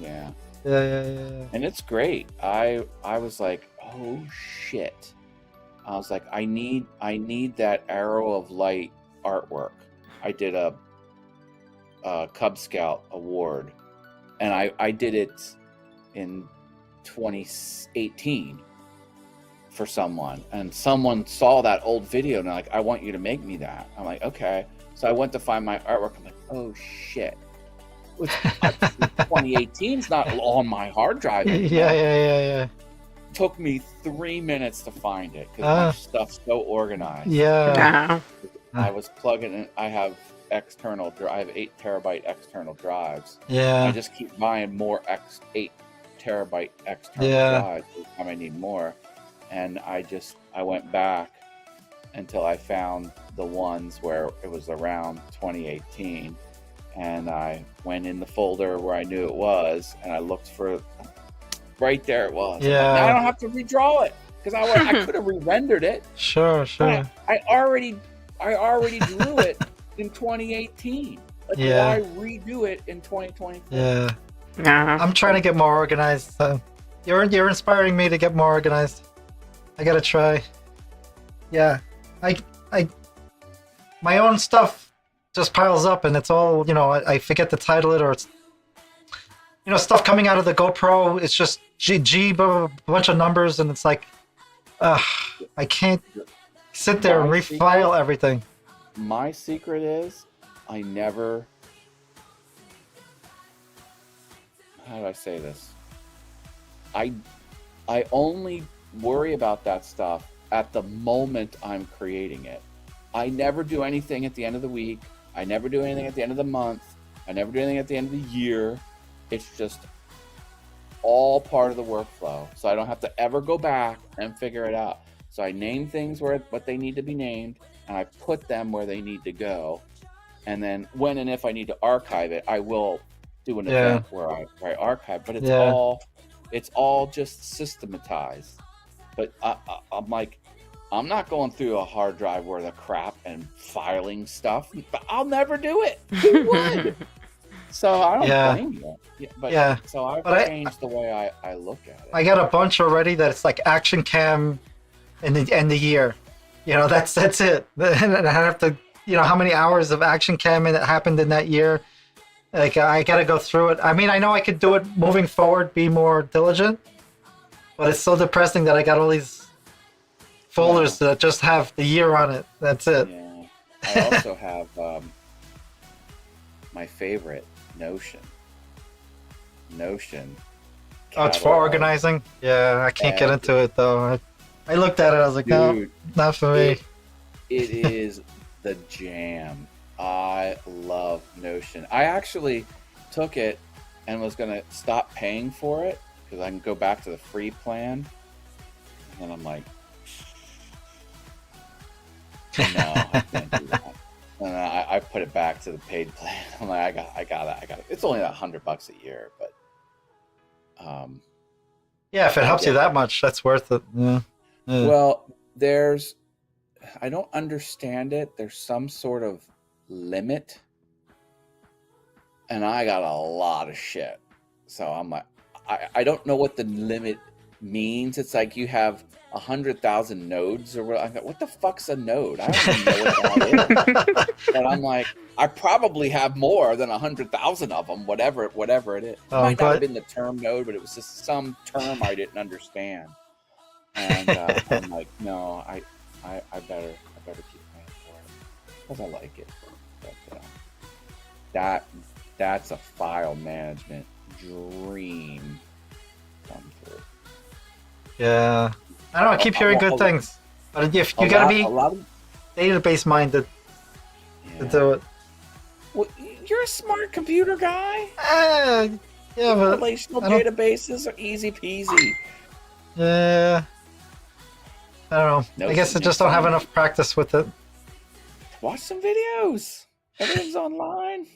Yeah. And it's great. I was like, oh shit. I was like, I need that Arrow of Light artwork. I did a Cub Scout award, and I did it in 2018 for someone, and someone saw that old video and like, I want you to make me that. I'm like, okay. So I went to find my artwork. I'm like, oh shit. 2018 is not on my hard drive anymore. Yeah. Took me 3 minutes to find it because my stuff's so organized. Yeah. Wow. I was plugging in. I have 8 terabyte external drives. Yeah. I just keep buying more 8 terabyte external drives every time I need more. And I went back until I found the ones where it was around 2018. And I went in the folder where I knew it was, and I looked for right there it was. Yeah. Like, now I don't have to redraw it because I could have re-rendered it. Sure. I already drew it in 2018. Like, why redo it in 2024? Yeah. Uh-huh. I'm trying to get more organized. So you're inspiring me to get more organized. I gotta try. Yeah. My own stuff just piles up, and it's all, I forget to title it, or it's, stuff coming out of the GoPro. It's just a bunch of numbers, and it's like, I can't sit there and refile everything. My secret is I never. How do I say this? I only worry about that stuff at the moment I'm creating it. I never do anything at the end of the week. I never do anything at the end of the month. I never do anything at the end of the year. It's just all part of the workflow. So I don't have to ever go back and figure it out. So I name things what they need to be named, and I put them where they need to go. And then when and if I need to archive it, I will do an event where I archive. But it's all just systematized. But I'm like, I'm not going through a hard drive worth of crap and filing stuff. But I'll never do it. Who would? So I don't blame you. So I've changed the way I look at it. I got a bunch already that it's like action cam in the end of the year. That's it. And I have to, how many hours of action cam that happened in that year. Like, I got to go through it. I mean, I know I could do it moving forward, be more diligent. But it's so depressing that I got all these folders that just have the year on it. That's it. Yeah. I also have my favorite, Notion. Oh, it's for organizing? Yeah, I can't get into it, though. I looked at it, I was like, no, not for me. It is the jam. I love Notion. I actually took it and was going to stop paying for it because I can go back to the free plan. And I'm like, no, I can't do that. And I put it back to the paid plan. I'm like, I got it. It's only $100 a year, but Yeah, if it helps you that much, that's worth it. Yeah. Well, I don't understand it. There's some sort of limit, and I got a lot of shit. So I'm like, I don't know what the limit means. It's like you have 100,000 nodes or what? I'm like, what the fuck's a node? I don't even know what that is. But I'm like, I probably have more than 100,000 of them, whatever it is. It might not have been the term node, but it was just some term I didn't understand. And I'm like, no, I better keep paying for it because I like it. But that's a file management dream come through. Yeah, I don't know. I keep hearing good things, but if you gotta be database minded to do it. Well, you're a smart computer guy. Yeah, but relational databases are easy peasy. Yeah, I don't know. I guess I just don't have enough practice with it. Watch some videos. Everything's online.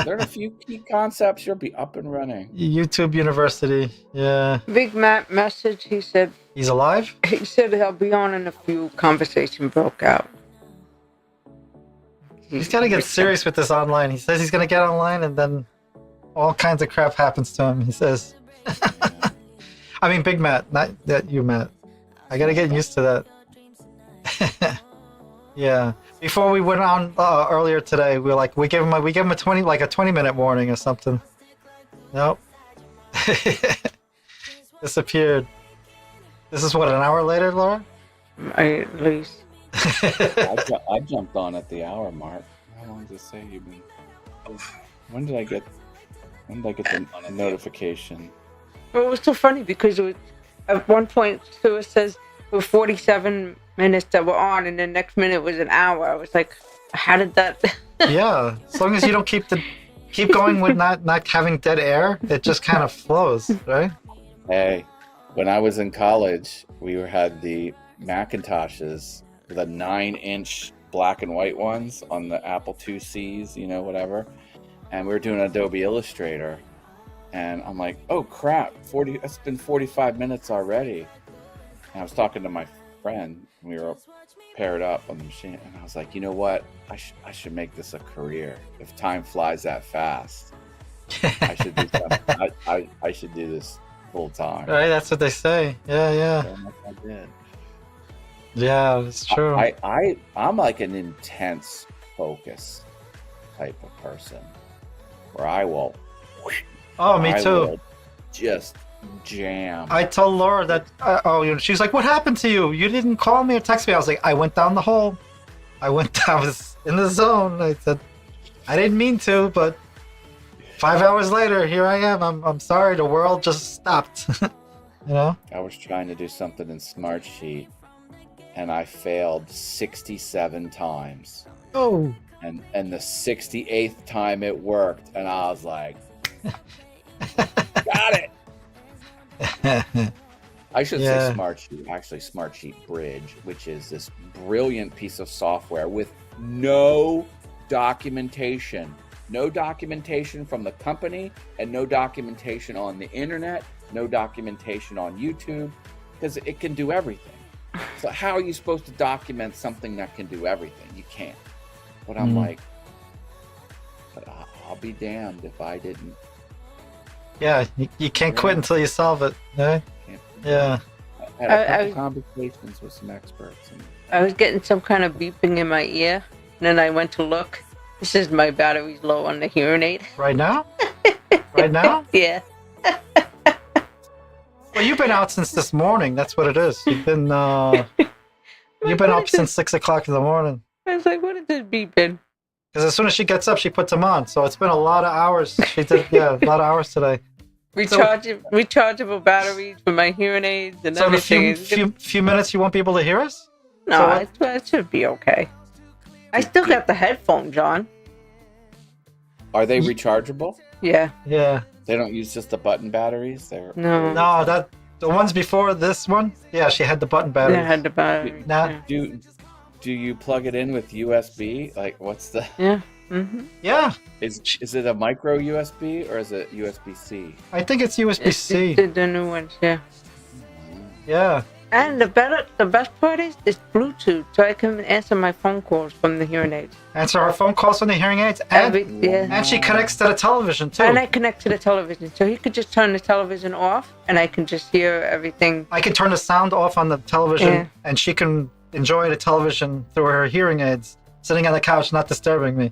Learn a few key concepts. You'll be up and running. YouTube University. Yeah. Big Matt message. He said he's alive. He said he'll be on in a few. Conversation broke out. He's got to get serious with this online. He says he's going to get online, and then all kinds of crap happens to him. He says. I mean, Big Matt, not that you, Matt. I got to get used to that. Yeah. Before we went on earlier today, we were like, we gave him a 20-minute warning or something. Nope. Disappeared. This is what, an hour later, Laura? At least. I jumped on at the hour mark. How long does it say you've been? When did I get the notification? Well, it was so funny because it was, at one point, so it says there were 47 minutes that were on, and the next minute was an hour. I was like, how did that? Yeah, as long as you don't keep going with not having dead air, it just kind of flows, right? Hey, when I was in college, we had the Macintoshes, the 9-inch black and white ones on the Apple IICs, whatever. And we were doing Adobe Illustrator, and I'm like, oh crap, it's been 45 minutes already. And I was talking to my friend, and we were paired up on the machine, and I was like, you know what? I should make this a career. If time flies that fast, I should do something. I should do this full time. Right, that's what they say. Yeah. So I did. Yeah, it's true. I'm like an intense focus type of person, where I will. Oh, me too. Just jam. I told Laura that. She's like, "What happened to you? You didn't call me or text me." I was like, "I went down the hole. I was in the zone." I said, "I didn't mean to, but 5 hours later, here I am. I'm sorry. The world just stopped." I was trying to do something in Smartsheet, and I failed 67 times. Oh. And the 68th time it worked, and I was like, got it. I should say Smartsheet. Actually, Smartsheet Bridge, which is this brilliant piece of software with no documentation. No documentation from the company, and no documentation on the internet, no documentation on YouTube, because it can do everything. So how are you supposed to document something that can do everything? You can't. But I'm like, but I'll be damned if I didn't. Yeah, you can't quit until you solve it. Right? Yeah. I had a couple conversations with some experts. I was getting some kind of beeping in my ear, and then I went to look. This is my battery's low on the hearing aid. Right now? Right now? Yeah. Well, you've been out since this morning. That's what it is. You've been up since 6 o'clock in the morning. I was like, what is this beeping? Because as soon as she gets up, she puts them on. So it's been a lot of hours. She did, a lot of hours today. Rechargeable batteries for my hearing aids and everything. So in a few minutes, you won't be able to hear us? No, it should be okay. I still got the headphones on. Are they rechargeable? Yeah. Yeah. They don't use just the button batteries? No. No, The ones before this one, yeah, she had the button battery. Yeah, I had the battery. Nah. Yeah. Do you plug it in with USB? Like, what's the? Yeah. Mm-hmm. Yeah, Is it a micro USB or is it USB-C? I think it's USB-C. The new ones, yeah. Yeah. And the best part is it's Bluetooth, so I can answer my phone calls from the hearing aids. Answer our phone calls from the hearing aids, and Yeah. and she connects to the television too. And I connect to the television, so he could just turn the television off, and I can just hear everything. I can turn the sound off on the television, Yeah. and she can enjoy the television through her hearing aids, sitting on the couch, not disturbing me.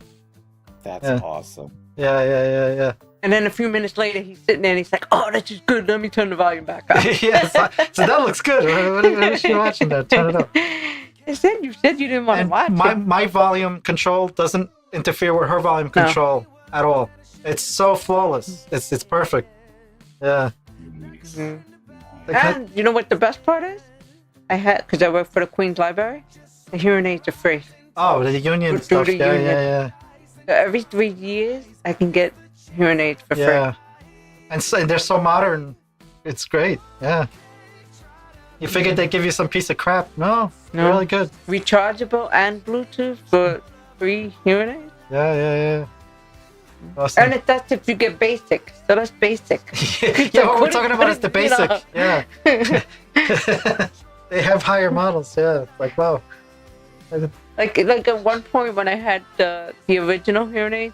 That's Yeah. awesome. Yeah. And then a few minutes later, he's sitting there and he's like, "Oh, this is good. Let me turn the volume back up." Yeah, so that looks good. What is she watching there? Turn it up. You said you didn't want to And watch it. my volume control doesn't interfere with her volume control at all. It's so flawless. It's perfect. Yeah. Mhm. Like, And you know what the best part is? Because I work for the Queen's Library. The hearing aids are free. oh, the union Through stuff. the Yeah, union. yeah. So every 3 years, I can get hearing aids for free. Yeah. And they're so modern. It's great. Yeah. You figured they'd give you some piece of crap. No. No. Really good. Rechargeable and Bluetooth for free hearing aids. Yeah. Awesome. And that's if you get basic. So that's basic. Yeah, what we're talking about is the You know. basic. Yeah. They have higher models. Yeah. Like, wow. Like at one point when I had the original hearing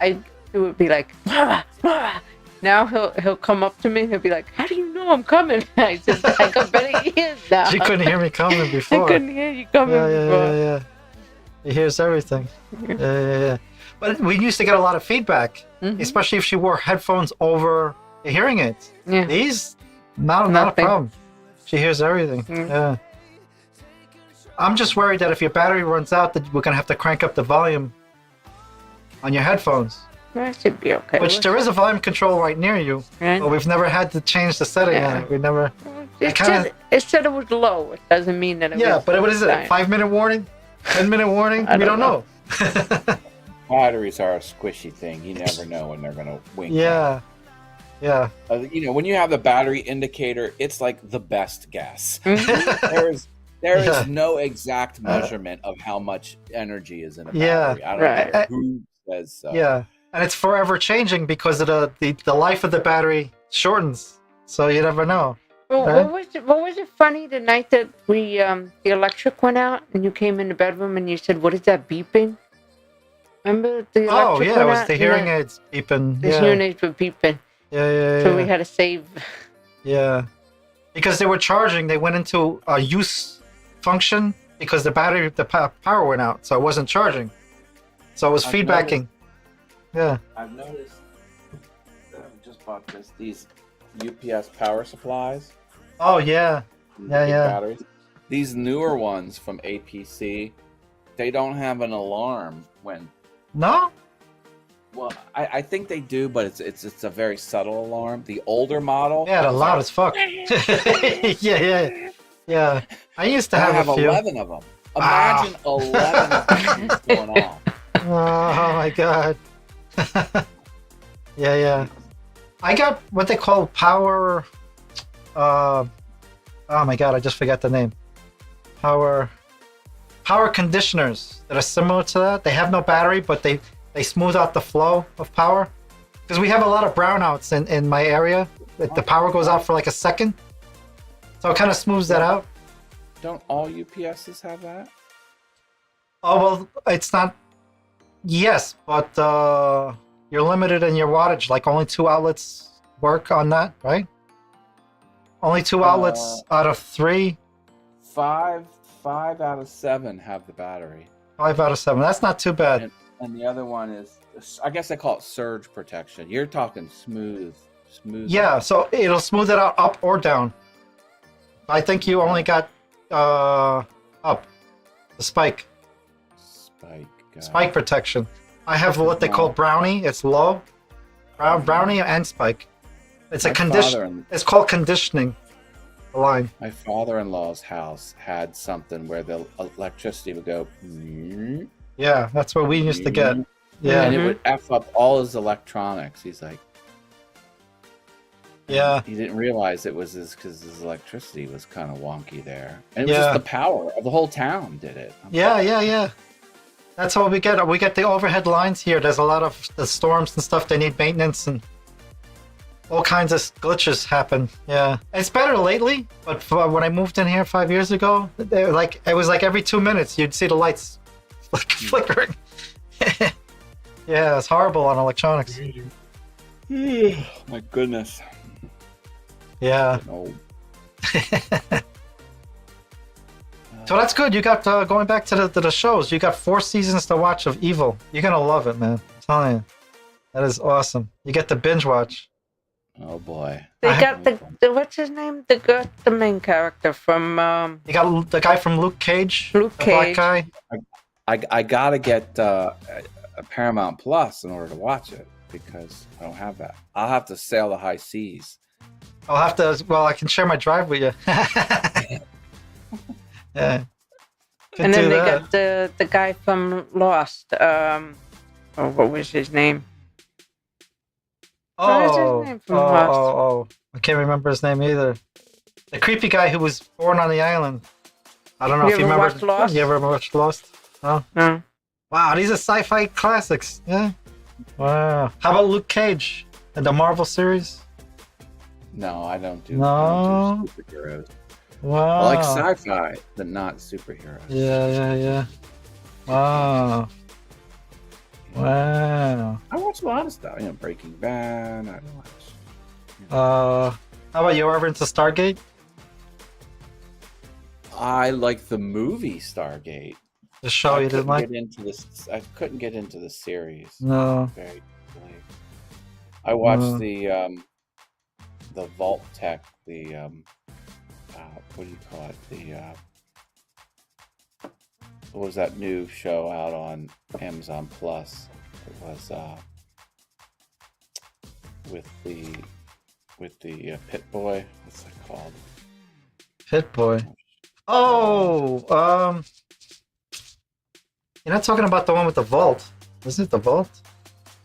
aid, it would be like, "Blah, blah." Now he'll come up to me and he'll be like, "How do you know I'm coming?" I said, "I got better ears now." She couldn't hear me coming before. I couldn't hear you coming before. Yeah. He hears everything. Yeah. But we used to get a lot of feedback, Mhm. especially if she wore headphones over the hearing aids. Yeah. These, not a Nothing. problem. She hears everything. Mm. Yeah. I'm just worried that if your battery runs out, that we're gonna have to crank up the volume on your headphones. That should be okay. Which there is a volume control right near you, Right? but we've never had to change the setting on Yeah. it. We never. It kinda- said it was low. It doesn't mean that it Yeah, was. but what is it? dying. 5-minute warning? 10-minute warning? I We don't don't know. Batteries are a squishy thing. You never know when they're gonna wink. Yeah. When you have the battery indicator, it's like the best guess. Mhm. There is Yeah. no exact measurement of how much energy is in a Yeah. battery. I don't Right. care who says so. Yeah, and it's forever changing because of the life of the battery shortens, so you never know. Well, Right. what was it funny the night that we the electric went out and you came in the bedroom and you said, "What is that beeping?" Remember the electric Oh yeah, it went was out the and hearing aids beeping. The Yeah, hearing aids were beeping, yeah. so we had to save. Yeah, because they were charging. They went into a use function because the battery, the power went out, so it wasn't charging. So it was I've feedbacking. Yeah. I've noticed that I just bought these UPS power supplies. Oh yeah. Yeah, big yeah. Batteries. These newer ones from APC, they don't have an alarm when. No. Well, I think they do, but it's a very subtle alarm. The older model. Yeah, they're loud as fuck. Yeah. I used to I have have a few. 11 of them. Imagine 11 of these going on. Oh my god. Yeah. I got what they call power. Oh my god, I just forgot the name. Power conditioners that are similar to that. They have no battery, but they smooth out the flow of power. Because we have a lot of brownouts in my area. The power goes out for like a second, so it kind of smooths that out. Don't all UPSs have that? Oh well, it's not. Yes, but you're limited in your wattage. Like only 2 outlets work on that, right? Only 2 outlets out of 3. 5 out of 7 have the battery. 5 out of 7. That's not too bad. And the other one is, I guess they call it surge protection. You're talking smooth. Yeah, so it'll smooth it out up or down. I think you only got up. The spike protection. I have what they call brownie. It's low. Brownie and spike. It's a condition. It's called conditioning. The line. My father-in-law's house had something where the electricity would go. Yeah, that's what we used to get. Yeah. And it would F up all his electronics. He's like, Yeah. He didn't realize it was because his electricity was kind of wonky there, and it was Yeah. just the power of the whole town did it. Yeah. That's what we get. We get the overhead lines here. There's a lot of the storms and stuff. They need maintenance and all kinds of glitches happen. Yeah, it's better lately. But when I moved in here 5 years ago, it was like every 2 minutes you'd see the lights flickering. Yeah, it's horrible on electronics. My goodness. Yeah. No. So that's good. You got going back to the shows. You got 4 seasons to watch of Evil. You're gonna love it, man. I'm telling you, that is awesome. You get to binge watch. Oh boy. They got the what's his name? The main character from You got the guy from Luke Cage. Luke The black Cage. guy. I gotta get a Paramount Plus in order to watch it because I don't have that. I'll have to sail the high seas. I'll have to. Well, I can share my drive with you. Yeah. Could And then do they that. got the guy from Lost. What was his name? What was his name from Lost? I can't remember his name either. The creepy guy who was born on the island. I don't know You if you ever remember. watched Lost? You ever watched Lost? No. No. Wow, these are sci-fi classics. Yeah. Wow. How about Luke Cage and the Marvel series? No, I don't do, No. I don't do superheroes. Wow. I like sci-fi, but not superheroes. Yeah. Wow. Wow. I watch a lot of stuff. Breaking Bad. I watch. How about you ever into Stargate? I like the movie Stargate. The show you didn't like? I couldn't get into the series. No. Very easily. I watched the Vault Tech. What do you call it? What was that new show out on Amazon Plus? It was with the Pit Boy. What's that called? Pit Boy. Oh, you're not talking about the one with the vault, isn't it? The vault?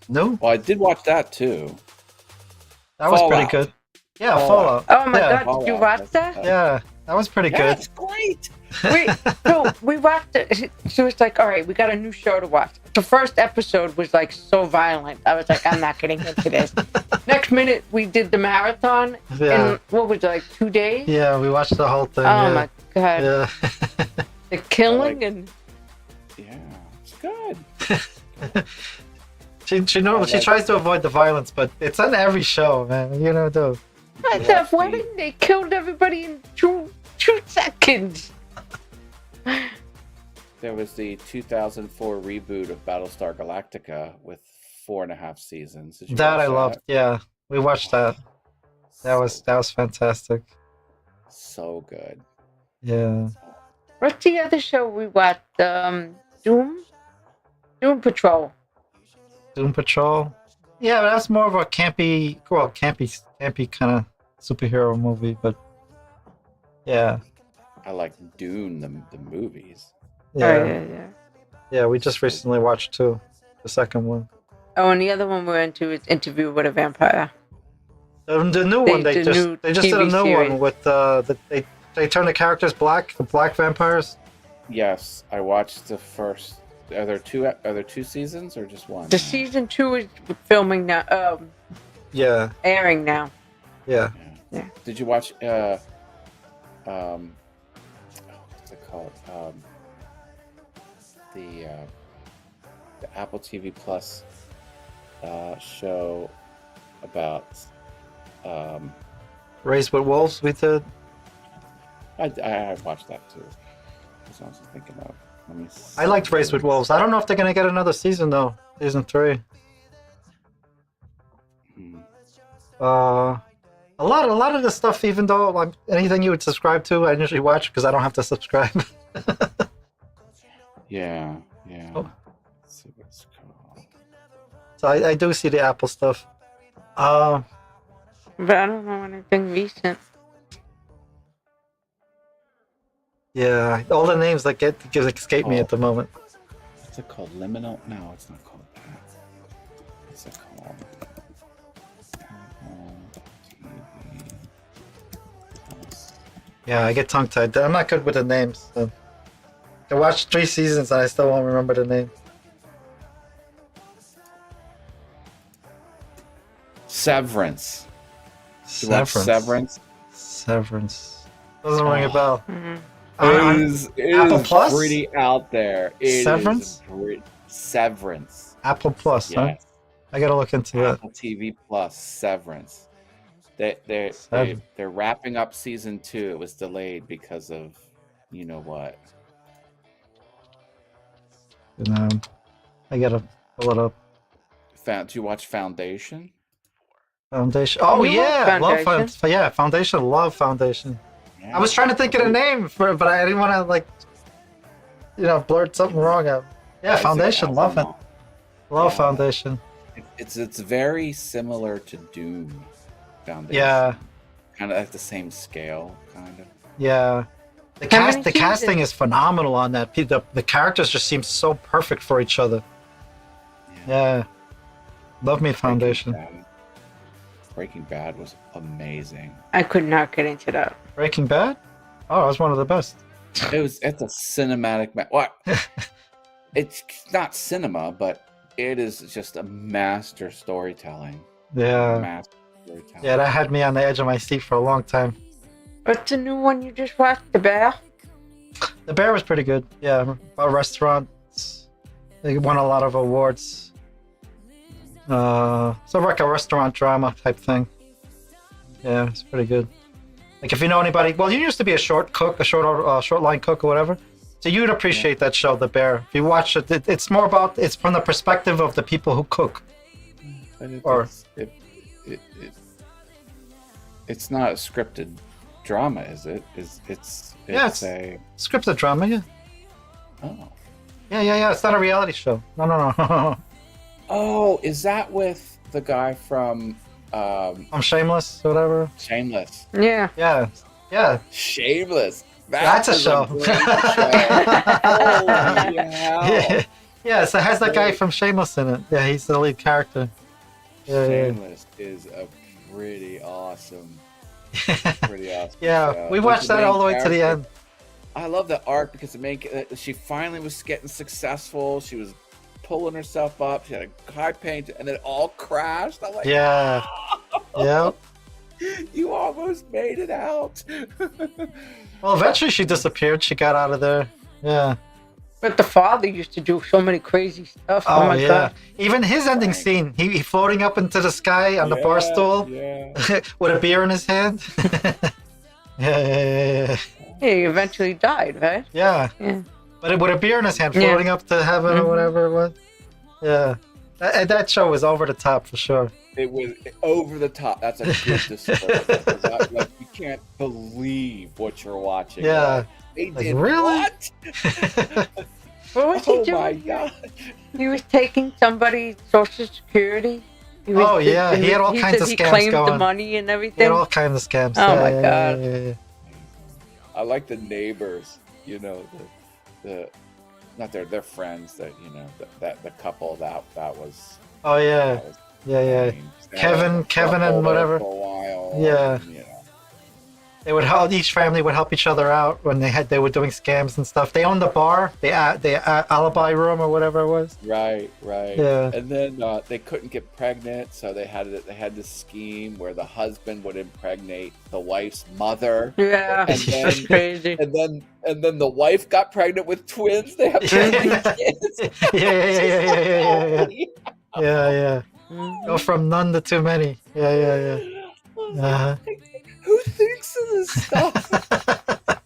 No, Well, I did watch that too. that was pretty Fallout. good. Yeah, Fallout. Fallout. Oh my Yeah. god, did you watch that? Yeah, that was pretty Yeah, good. it's great. We watched it. She was like, all right, we got a new show to watch. The first episode was like so violent. I was like, I'm not getting into this. Next minute, we did the marathon Yeah, in, what was it, like 2 days? yeah, we watched the whole thing. Oh yeah. my god. Yeah. The killing and Yeah, it's good. She tries to avoid the violence, but it's on every show, man. You know, though. at that wedding, they killed everybody in two seconds. There was the 2004 reboot of Battlestar Galactica with 4.5 seasons. Did you That watch I loved. Yeah, we watched that. That was fantastic. so good. Yeah. What's the other show we watched? Doom Patrol. Doom Patrol. Yeah, but that's more of a campy kind of superhero movie, but yeah, I like Dune, the movies. yeah, Oh, yeah. yeah. We just recently watched the second one. Oh, and the other one we went to is Interview with a Vampire. The new one they the new just did a TV new series. one with they turn the characters black, the black vampires. Yes, I watched the first. Are there two seasons or just one? The season 2 is filming now, Yeah, airing now. yeah. Yeah. Did you watch what's it called? The Apple TV Plus show about Raised with Wolves. We did. I watched that too. That's what I was thinking of. Let me see. I liked Raised with Wolves. I don't know if they're gonna get another season though. Season 3. Hmm. A lot of the stuff, even though anything you would subscribe to, I usually watch because I don't have to subscribe. Yeah. Oh. Let's see what it's called. So I do see the Apple stuff. But I don't know anything recent. Yeah, all the names that escape me at the moment. What's it called? Liminal? No, it's not called that. What's it called? Apple TV. Yeah, I get tongue tied. I'm not good with the names. So. I watched 3 seasons and I still won't remember the name. Severance. You watch Severance? Severance. Doesn't ring a bell. Mhm. It Apple is Plus? pretty out there. Severance? Severance. Apple Plus, huh? Yes. I gotta look into that. Apple TV Plus Severance. Severance. They're wrapping up season 2. It was delayed because of you know what. I gotta pull it up. Do you watch Foundation? Foundation. Oh You yeah, love Foundation. Yeah, Foundation. Love Foundation. I was trying to think of the name for it, but I didn't want to blurt something wrong out. Yeah, Foundation. Love it. Love Yeah. Foundation. It's very similar to Doom. Foundation. Yeah, Kind of at the same scale, kind of. yeah. How many The casting seasons? is phenomenal on that. The characters just seem so perfect for each other. Yeah. Love me Foundation. Breaking Bad was amazing. I could not get into that. Breaking Bad? Oh, it was one of the best. It's a cinematic. What? It's not cinema, but it is just a master storytelling. Yeah. Master storytelling. Yeah, that had me on the edge of my seat for a long time. What's the new one you just watched, The Bear? The Bear was pretty good. Yeah, about restaurants. They won a lot of awards. So like a restaurant drama type thing. Yeah, it's pretty good. Like if you know anybody, well, you used to be a short line cook or whatever. So you'd appreciate that show, The Bear. If you watch it, it's more about it's from the perspective of the people who cook. But Or- it's not a scripted drama, is it? It's Yeah, a Scripted drama, yeah. oh. Yeah. It's not a reality show. No. Oh, is that with the guy from I'm Shameless or whatever. Shameless? Yeah. Yeah. Shameless. That's a is show. great show. Holy hell. Yeah, so it has that guy from Shameless in it. Yeah, he's the lead character. Yeah. Shameless is a pretty awesome show. Yeah, we Like, watched the that all the way main to the character- end. I love the arc because she finally was getting successful. She was pulling herself up. She had a high pain, and then it all crashed. I'm like, Yeah. Yep. you almost made it out. Well, eventually she disappeared. She got out of there. Yeah. But the father used to do so many crazy stuff. Oh, my yeah. God. Even his ending Right. scene, he floating up into the sky on the bar stool Yeah. with a beer in his hand. Yeah. He eventually died, right? Yeah. Yeah. But with a beer in his hand, Yeah. floating up to heaven or Mhm. whatever it was. Yeah. That show was over the top for sure. It was over the top. That's a good description. Like, you can't believe what you're watching. Yeah. They Like, did really? what? What was he Oh doing? my god. He was taking somebody's social security. He was, Oh, yeah, he had all kinds said of he scams claimed the going. money and He everything. had all kinds of scams. Oh, my God. Yeah. I like the neighbors, the not they're friends that that the couple that was Oh, yeah. that was Yeah. strange. They had Kevin a couple and there whatever. for a while, Yeah. and, They would help. Each family would help each other out when they were doing scams and stuff. They owned the bar, the alibi room or whatever it was. right. Yeah. And then they couldn't get pregnant, so they had this scheme where the husband would impregnate the wife's mother. Yeah, And then- that's crazy. And then the wife got pregnant with twins. They have twin kids. Yeah. Yeah. Mhm. Go from none to too many. Yeah. Uh-huh. Who thinks of this stuff?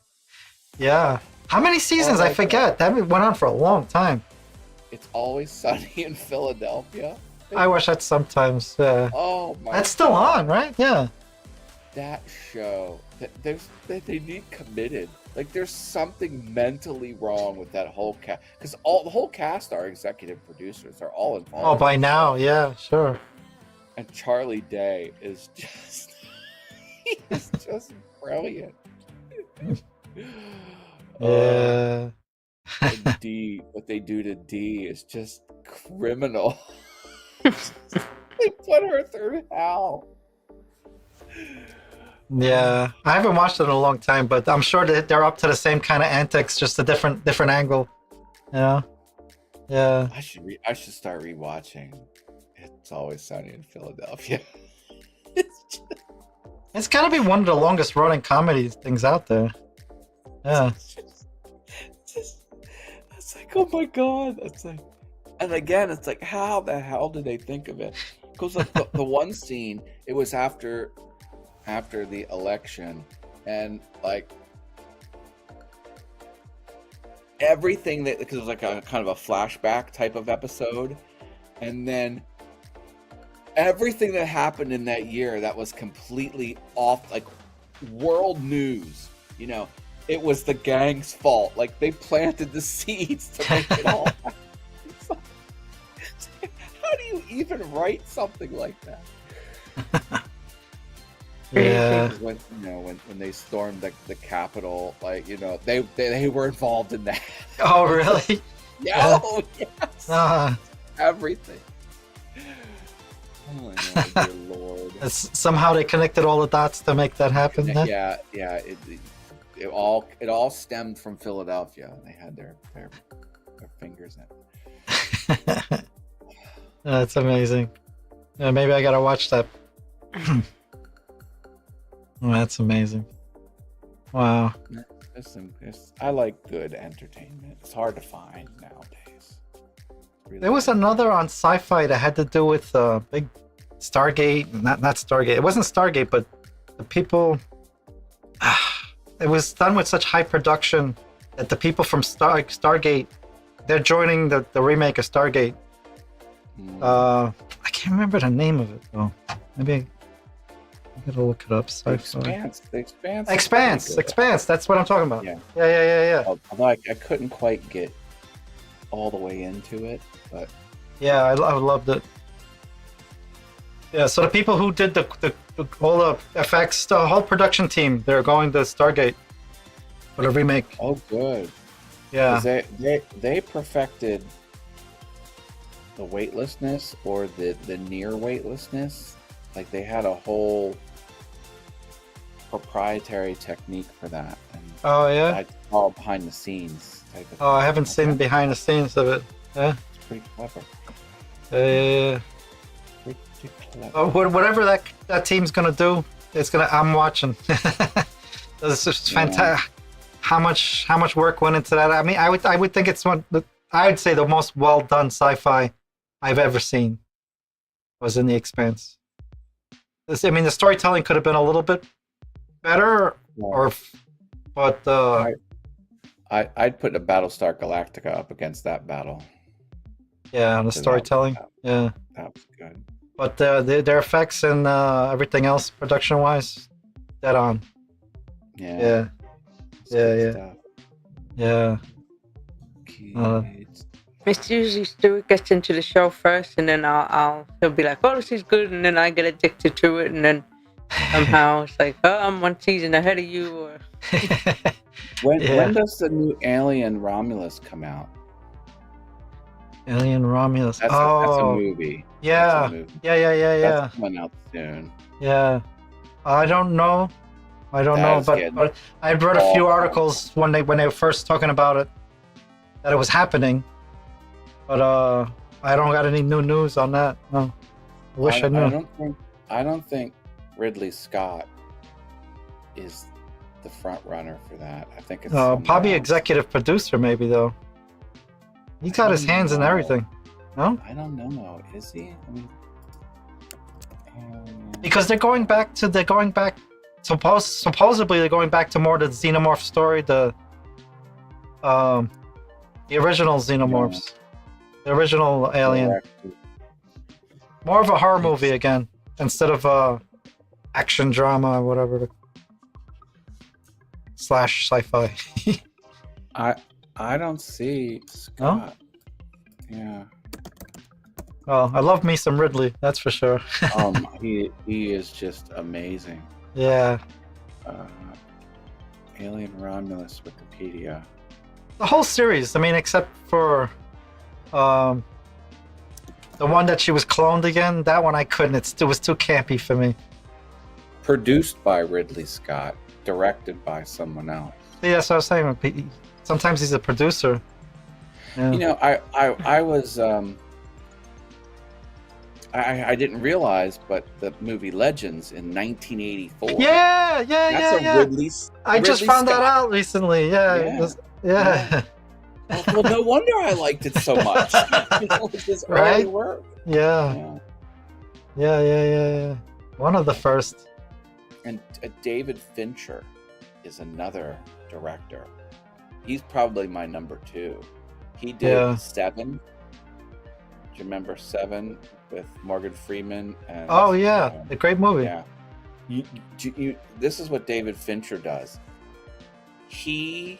Yeah. How many seasons? Oh my I forget. That went on for a long time. It's Always Sunny in Philadelphia. I watch that sometimes. Oh my! That's still on, right? Yeah. That show. They need committed. Like there's something mentally wrong with that whole cast because the whole cast are executive producers. They're all involved. Oh, by now, yeah, sure. And Charlie Day is just he's just brilliant. Yeah. And D, what they do to D is just criminal. They put her through hell. Yeah, I haven't watched it in a long time, but I'm sure that they're up to the same kind of antics, just a different angle. Yeah, yeah. I should start rewatching. It's Always Sunny in Philadelphia. It's just, It's gotta be one of the longest running comedy things out there. Yeah. it's like, oh my god. It's like, and again, it's like, how the hell did they think of it? Because like the one scene, it was after the election, and like everything that, because it was like a kind of a flashback type of episode, and then everything that happened in that year that was completely off, like world news, it was the gang's fault. Like they planted the seeds to make it all happen. It's like, how do you even write something like that? Yeah. When when they stormed the Capitol, like they were involved in that. Oh, really? Yeah. Oh, yes. Everything. Oh my dear Lord. Somehow they connected all the dots to make that happen. Huh? Yeah. It all stemmed from Philadelphia. They had their fingers in it. That's amazing. Yeah, maybe I gotta watch that. Oh, that's amazing. Wow. I like good entertainment. It's hard to find nowadays. Really There was another on Sci-Fi that had to do with big Stargate. Not Stargate. It wasn't Stargate, but the people. It was done with such high production that the people from Stargate, they're joining the remake of Stargate. I can't remember the name of it though. Maybe I gotta look it up. Sci-Fi. The Expanse. That's what I'm talking about. Yeah. Yeah. Although I couldn't quite get all the way into it, but yeah, I loved it. Yeah, so the people who did the all the effects, the whole production team, they're going to Stargate for the remake. oh, good. Yeah. 'Cause they perfected the weightlessness or the near weightlessness. Like they had a whole proprietary technique for that. And Oh yeah. I all behind the scenes type of Oh, I thing. haven't seen behind the scenes of it. Yeah. It's pretty clever. Yeah. Pretty clever. Oh, whatever that team's gonna do, I'm watching. It's just fantastic. How much work went into that? I mean, I would think it's I would say the most well done sci-fi I've ever seen was in The Expanse. I mean, the storytelling could have been a little bit better, but I'd put a Battlestar Galactica up against that battle. yeah, the storytelling, yeah. That was good. But their effects and everything else, production-wise, dead on. Yeah. Yeah. It's usually Stuart gets into the show first, and then he'll be like, "Oh, this is good," and then I get addicted to it, and then somehow it's like, "Oh, I'm one season ahead of you." Or When does the new Alien Romulus come out? Alien Romulus. That's a movie. Yeah. That's a movie. Yeah. That's coming out soon. Yeah. I don't know, but I read a few articles when they were first talking about it that it was happening, but I don't got any new news on that. No, I wish I knew. I don't think Ridley Scott is the front runner for that. I think it's probably else. executive producer, maybe though. He's got his hands in everything. No, I don't know. Is he? I mean, because they're going back. Supposedly they're going back to more the xenomorph story, the original xenomorphs, the original Alien. More of a horror movie again instead of action drama or whatever. / sci-fi. I don't see Scott. No? Yeah. Well, I love me some Ridley, that's for sure. He is just amazing. Yeah. Alien Romulus Wikipedia. The whole series, I mean, except for the one that she was cloned again, that one I couldn't. It was too campy for me. produced by Ridley Scott, directed by someone else. Yeah, so I was saying, sometimes he's a producer. Yeah. You know, I was I didn't realize, but the movie Legends in 1984. Yeah. That's a Ridley. I just Ridley found that Scott. out recently. Yeah. Yeah. Well, no wonder I liked it so much. With his early Right? work. Yeah. Yeah. One of the first. And David Fincher is another director. He's probably my number 2. He did 7. Do you remember 7 with Morgan Freeman? And, Oh yeah, a great movie. Yeah. This is what David Fincher does. He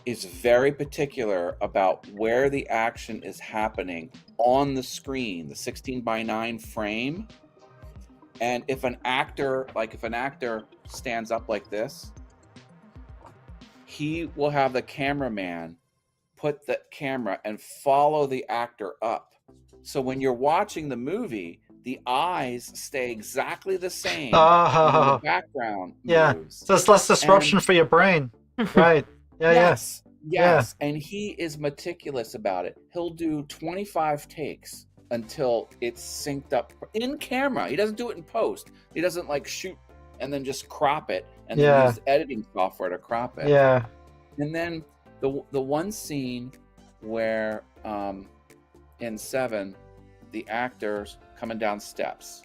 is very particular about where the action is happening on the screen, the 16:9 frame. And if an actor stands up like this, he will have the cameraman put the camera and follow the actor up. So when you're watching the movie, the eyes stay exactly the same. The background moves. So it's less disruption for your brain. Right. Yes. And he is meticulous about it. He'll do 25 takes until it's synced up in camera. He doesn't do it in post. He doesn't like shoot and then just crop it and then use editing software to crop it. Yeah. And then the one scene where in 7, the actor's coming down steps,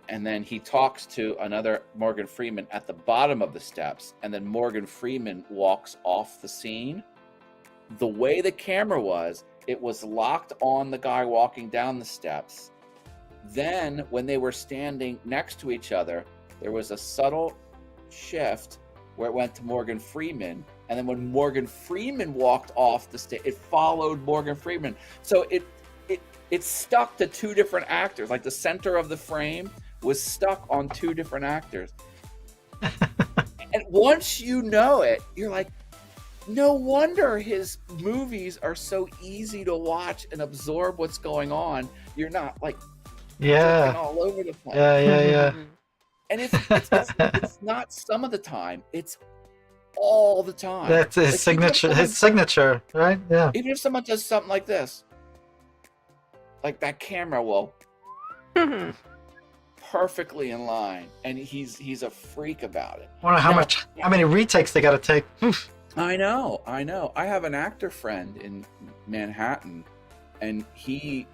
and then he talks to another Morgan Freeman at the bottom of the steps, and then Morgan Freeman walks off the scene. The way the camera was, it was locked on the guy walking down the steps. Then when they were standing next to each other, there was a subtle shift where it went to Morgan Freeman, and then when Morgan Freeman walked off the stage, it followed Morgan Freeman. So it stuck to 2 different actors. Like the center of the frame was stuck on 2 different actors. And once you know it, you're like, no wonder his movies are so easy to watch and absorb what's going on. You're not like jumping all over the place. Yeah. And it's not some of the time, it's all the time. That's his signature. His signature, right? Yeah. Even if someone does something like this, like that camera will perfectly in line, and he's a freak about it. I wonder how many retakes they got to take. I know. I have an actor friend in Manhattan, and he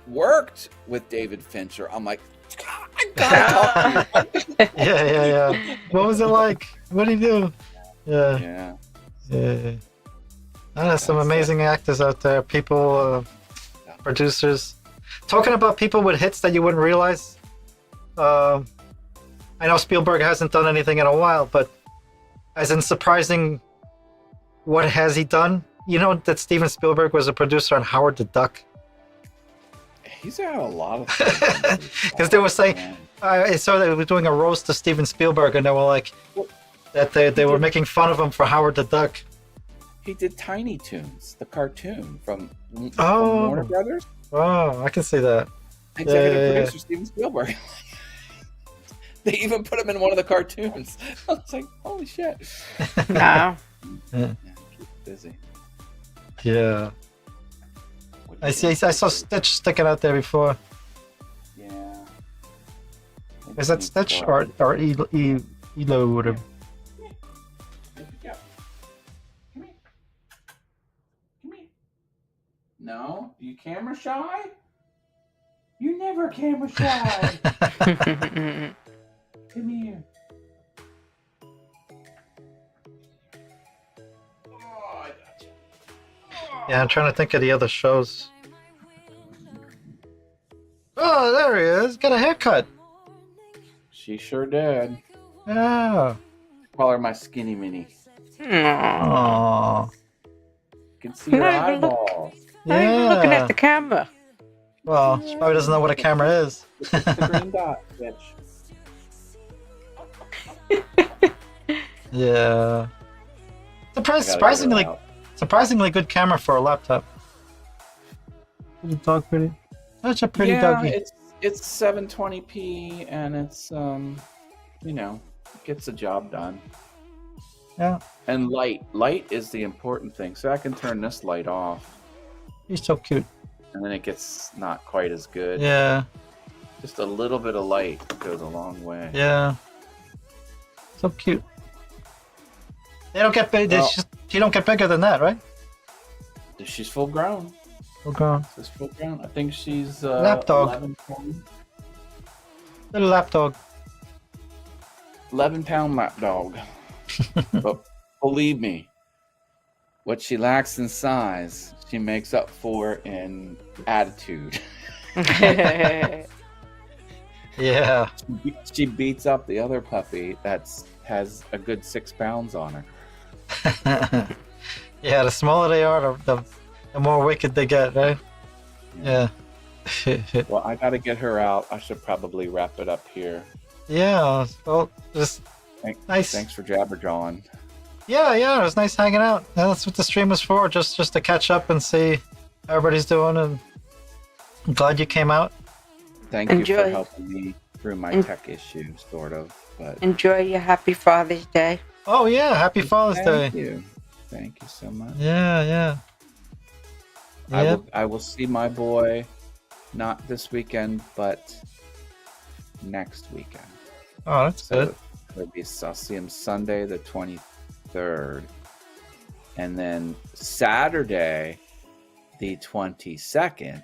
worked with David Fincher. I'm like, I gotta talk to you. Yeah. What was it like? What did he do? Yeah. There's some amazing actors out there. People, producers. Talking about people with hits that you wouldn't realize. I know Spielberg hasn't done anything in a while, but as in surprising, what has he done? You know that Steven Spielberg was a producer on Howard the Duck? He's had a lot of things. Because they were saying, I saw they were doing a roast to Steven Spielberg, and they were like, that they were making fun of him for Howard the Duck. He did Tiny Toons, the cartoon from Warner Brothers. Oh, I can see that. Executive producer Steven Spielberg. They even put him in one of the cartoons. I was like, holy shit. Wow. Keep busy. Yeah. I saw Stitch sticking out there before. Yeah. Is that Stitch or Elo would have? No? You camera shy? You never camera shy. Come here. Oh, I got you. Yeah, I'm trying to think of the other shows. Oh, there he is. Got a haircut. She sure did. Yeah. Call her my skinny mini. Aww. You can see her eyeballs. Not even looking at the camera. Well, she probably doesn't know what a camera is. The green dot, bitch. Yeah. Surprisingly good camera for a laptop. Pretty dog, pretty. Such a pretty doggy. it's 720p and it's gets the job done. Yeah. And light is the important thing. So I can turn this light off, He's so cute. and then it gets not quite as good. Yeah. Just a little bit of light goes a long way. Yeah. So cute. They don't get big. Well- You don't get bigger than that, right? She's full grown. Full grown. She's full grown. I think she's Lap dog. 11 Little lap dog. 11-pound lap dog. But believe me, what she lacks in size, she makes up for in attitude. Yeah. She beats up the other puppy has a good 6 pounds on her. Yeah, the smaller they are, the more wicked they get, right? Yeah. Well, I gotta get her out. I should probably wrap it up here. Yeah. Well, just nice. Thanks for jabberjawing. Yeah, it was nice hanging out. Yeah, that's what the stream was for, just to catch up and see how everybody's doing. And I'm glad you came out. Thank you Enjoy. for helping me through my tech issues, sort of. But Enjoy your happy Father's Day. Oh yeah, happy Father's Day. Thank you so much. Yeah. Yep. I will see my boy, not this weekend, but next weekend. Oh, that's good. I'll see him Sunday the 23rd, and then Saturday the 22nd.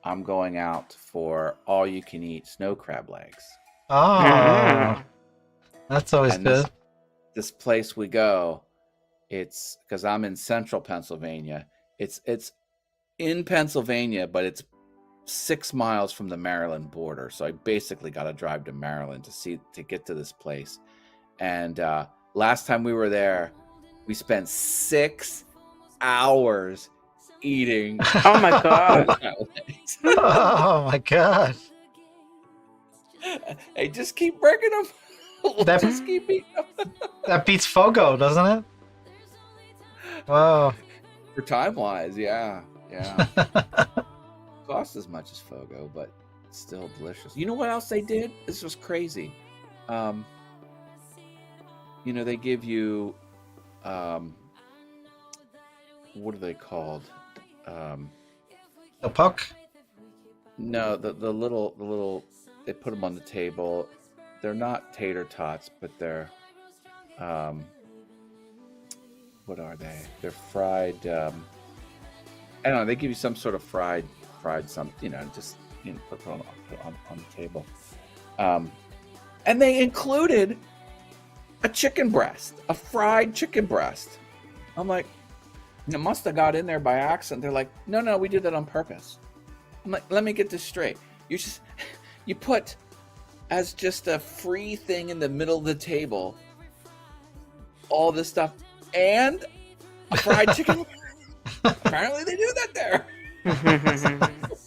I'm going out for all-you-can-eat snow crab legs. Oh, that's always And good. This place we go, it's because I'm in central Pennsylvania. It's in Pennsylvania, but it's 6 miles from the Maryland border. So I basically got to drive to Maryland to get to this place. And last time we were there, we spent 6 hours eating. Oh my God. Oh my God. Hey, just keep breaking them. That- Just keep eating them. That beats Fogo, doesn't it? Wow. For time wise, yeah. Cost as much as Fogo, but still delicious. You know what else they did? This was crazy. They give you what are they called? The puck? No, the little they put them on the table. They're not tater tots, but they're what are they? They're fried. I don't know. They give you some sort of fried something. Just put on the table. And they included a chicken breast, a fried chicken breast. I'm like, it must have got in there by accident. They're like, no, we did that on purpose. I'm like, let me get this straight. You put as just a free thing in the middle of the table all this stuff and a fried chicken. Apparently they do that there.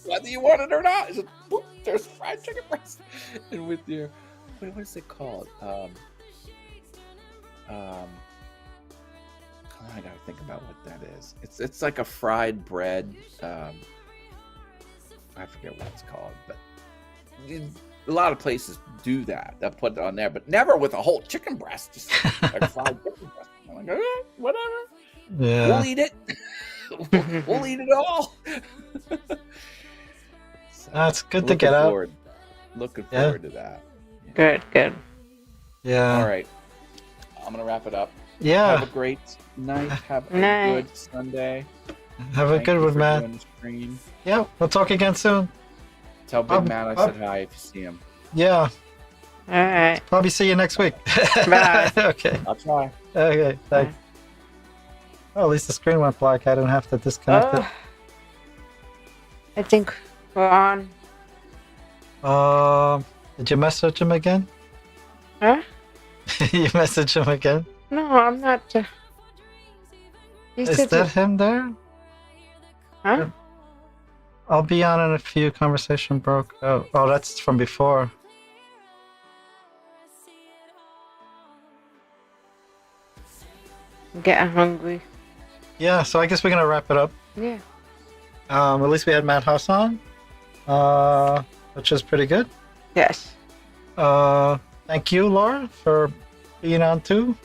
Whether you want it or not, it's just, whoop, there's fried chicken breast. And with your, what is it called? I gotta think about what that is. It's like a fried bread. I forget what it's called, but a lot of places do that. They'll put it on there, but never with a whole chicken breast. Just like fried chicken breast. I'm like, okay, whatever. Yeah. We'll eat it. We'll eat it all. So, That's good to get out. Looking forward to that. Good. Yeah. All right. I'm gonna wrap it up. Yeah. Have a great night. Have a Night. good Sunday. Have a Thank good you one, for man. doing the stream. Yeah. We'll talk again soon. Tell Big Matt I said hi if you see him. Yeah. All right. Probably see you next week. Bye. Okay. I'll try. Okay. Thanks. Oh, at least the screen went black. I didn't have to disconnect it. I think we're on. Did you message him again? Huh? You message him again? No, I'm not. He Is said that him there? Huh? I'll be on in a few. Conversation broke. Oh, that's from before. I'm getting hungry. Yeah, so I guess we're gonna wrap it up. Yeah. At least we had Matt House on. which is pretty good. Yes. Thank you, Laura, for being on too.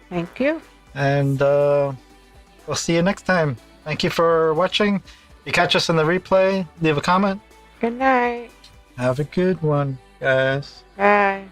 Thank you. And we'll see you next time. Thank you for watching. If you catch us in the replay, leave a comment. Good night. Have a good one, guys. Bye.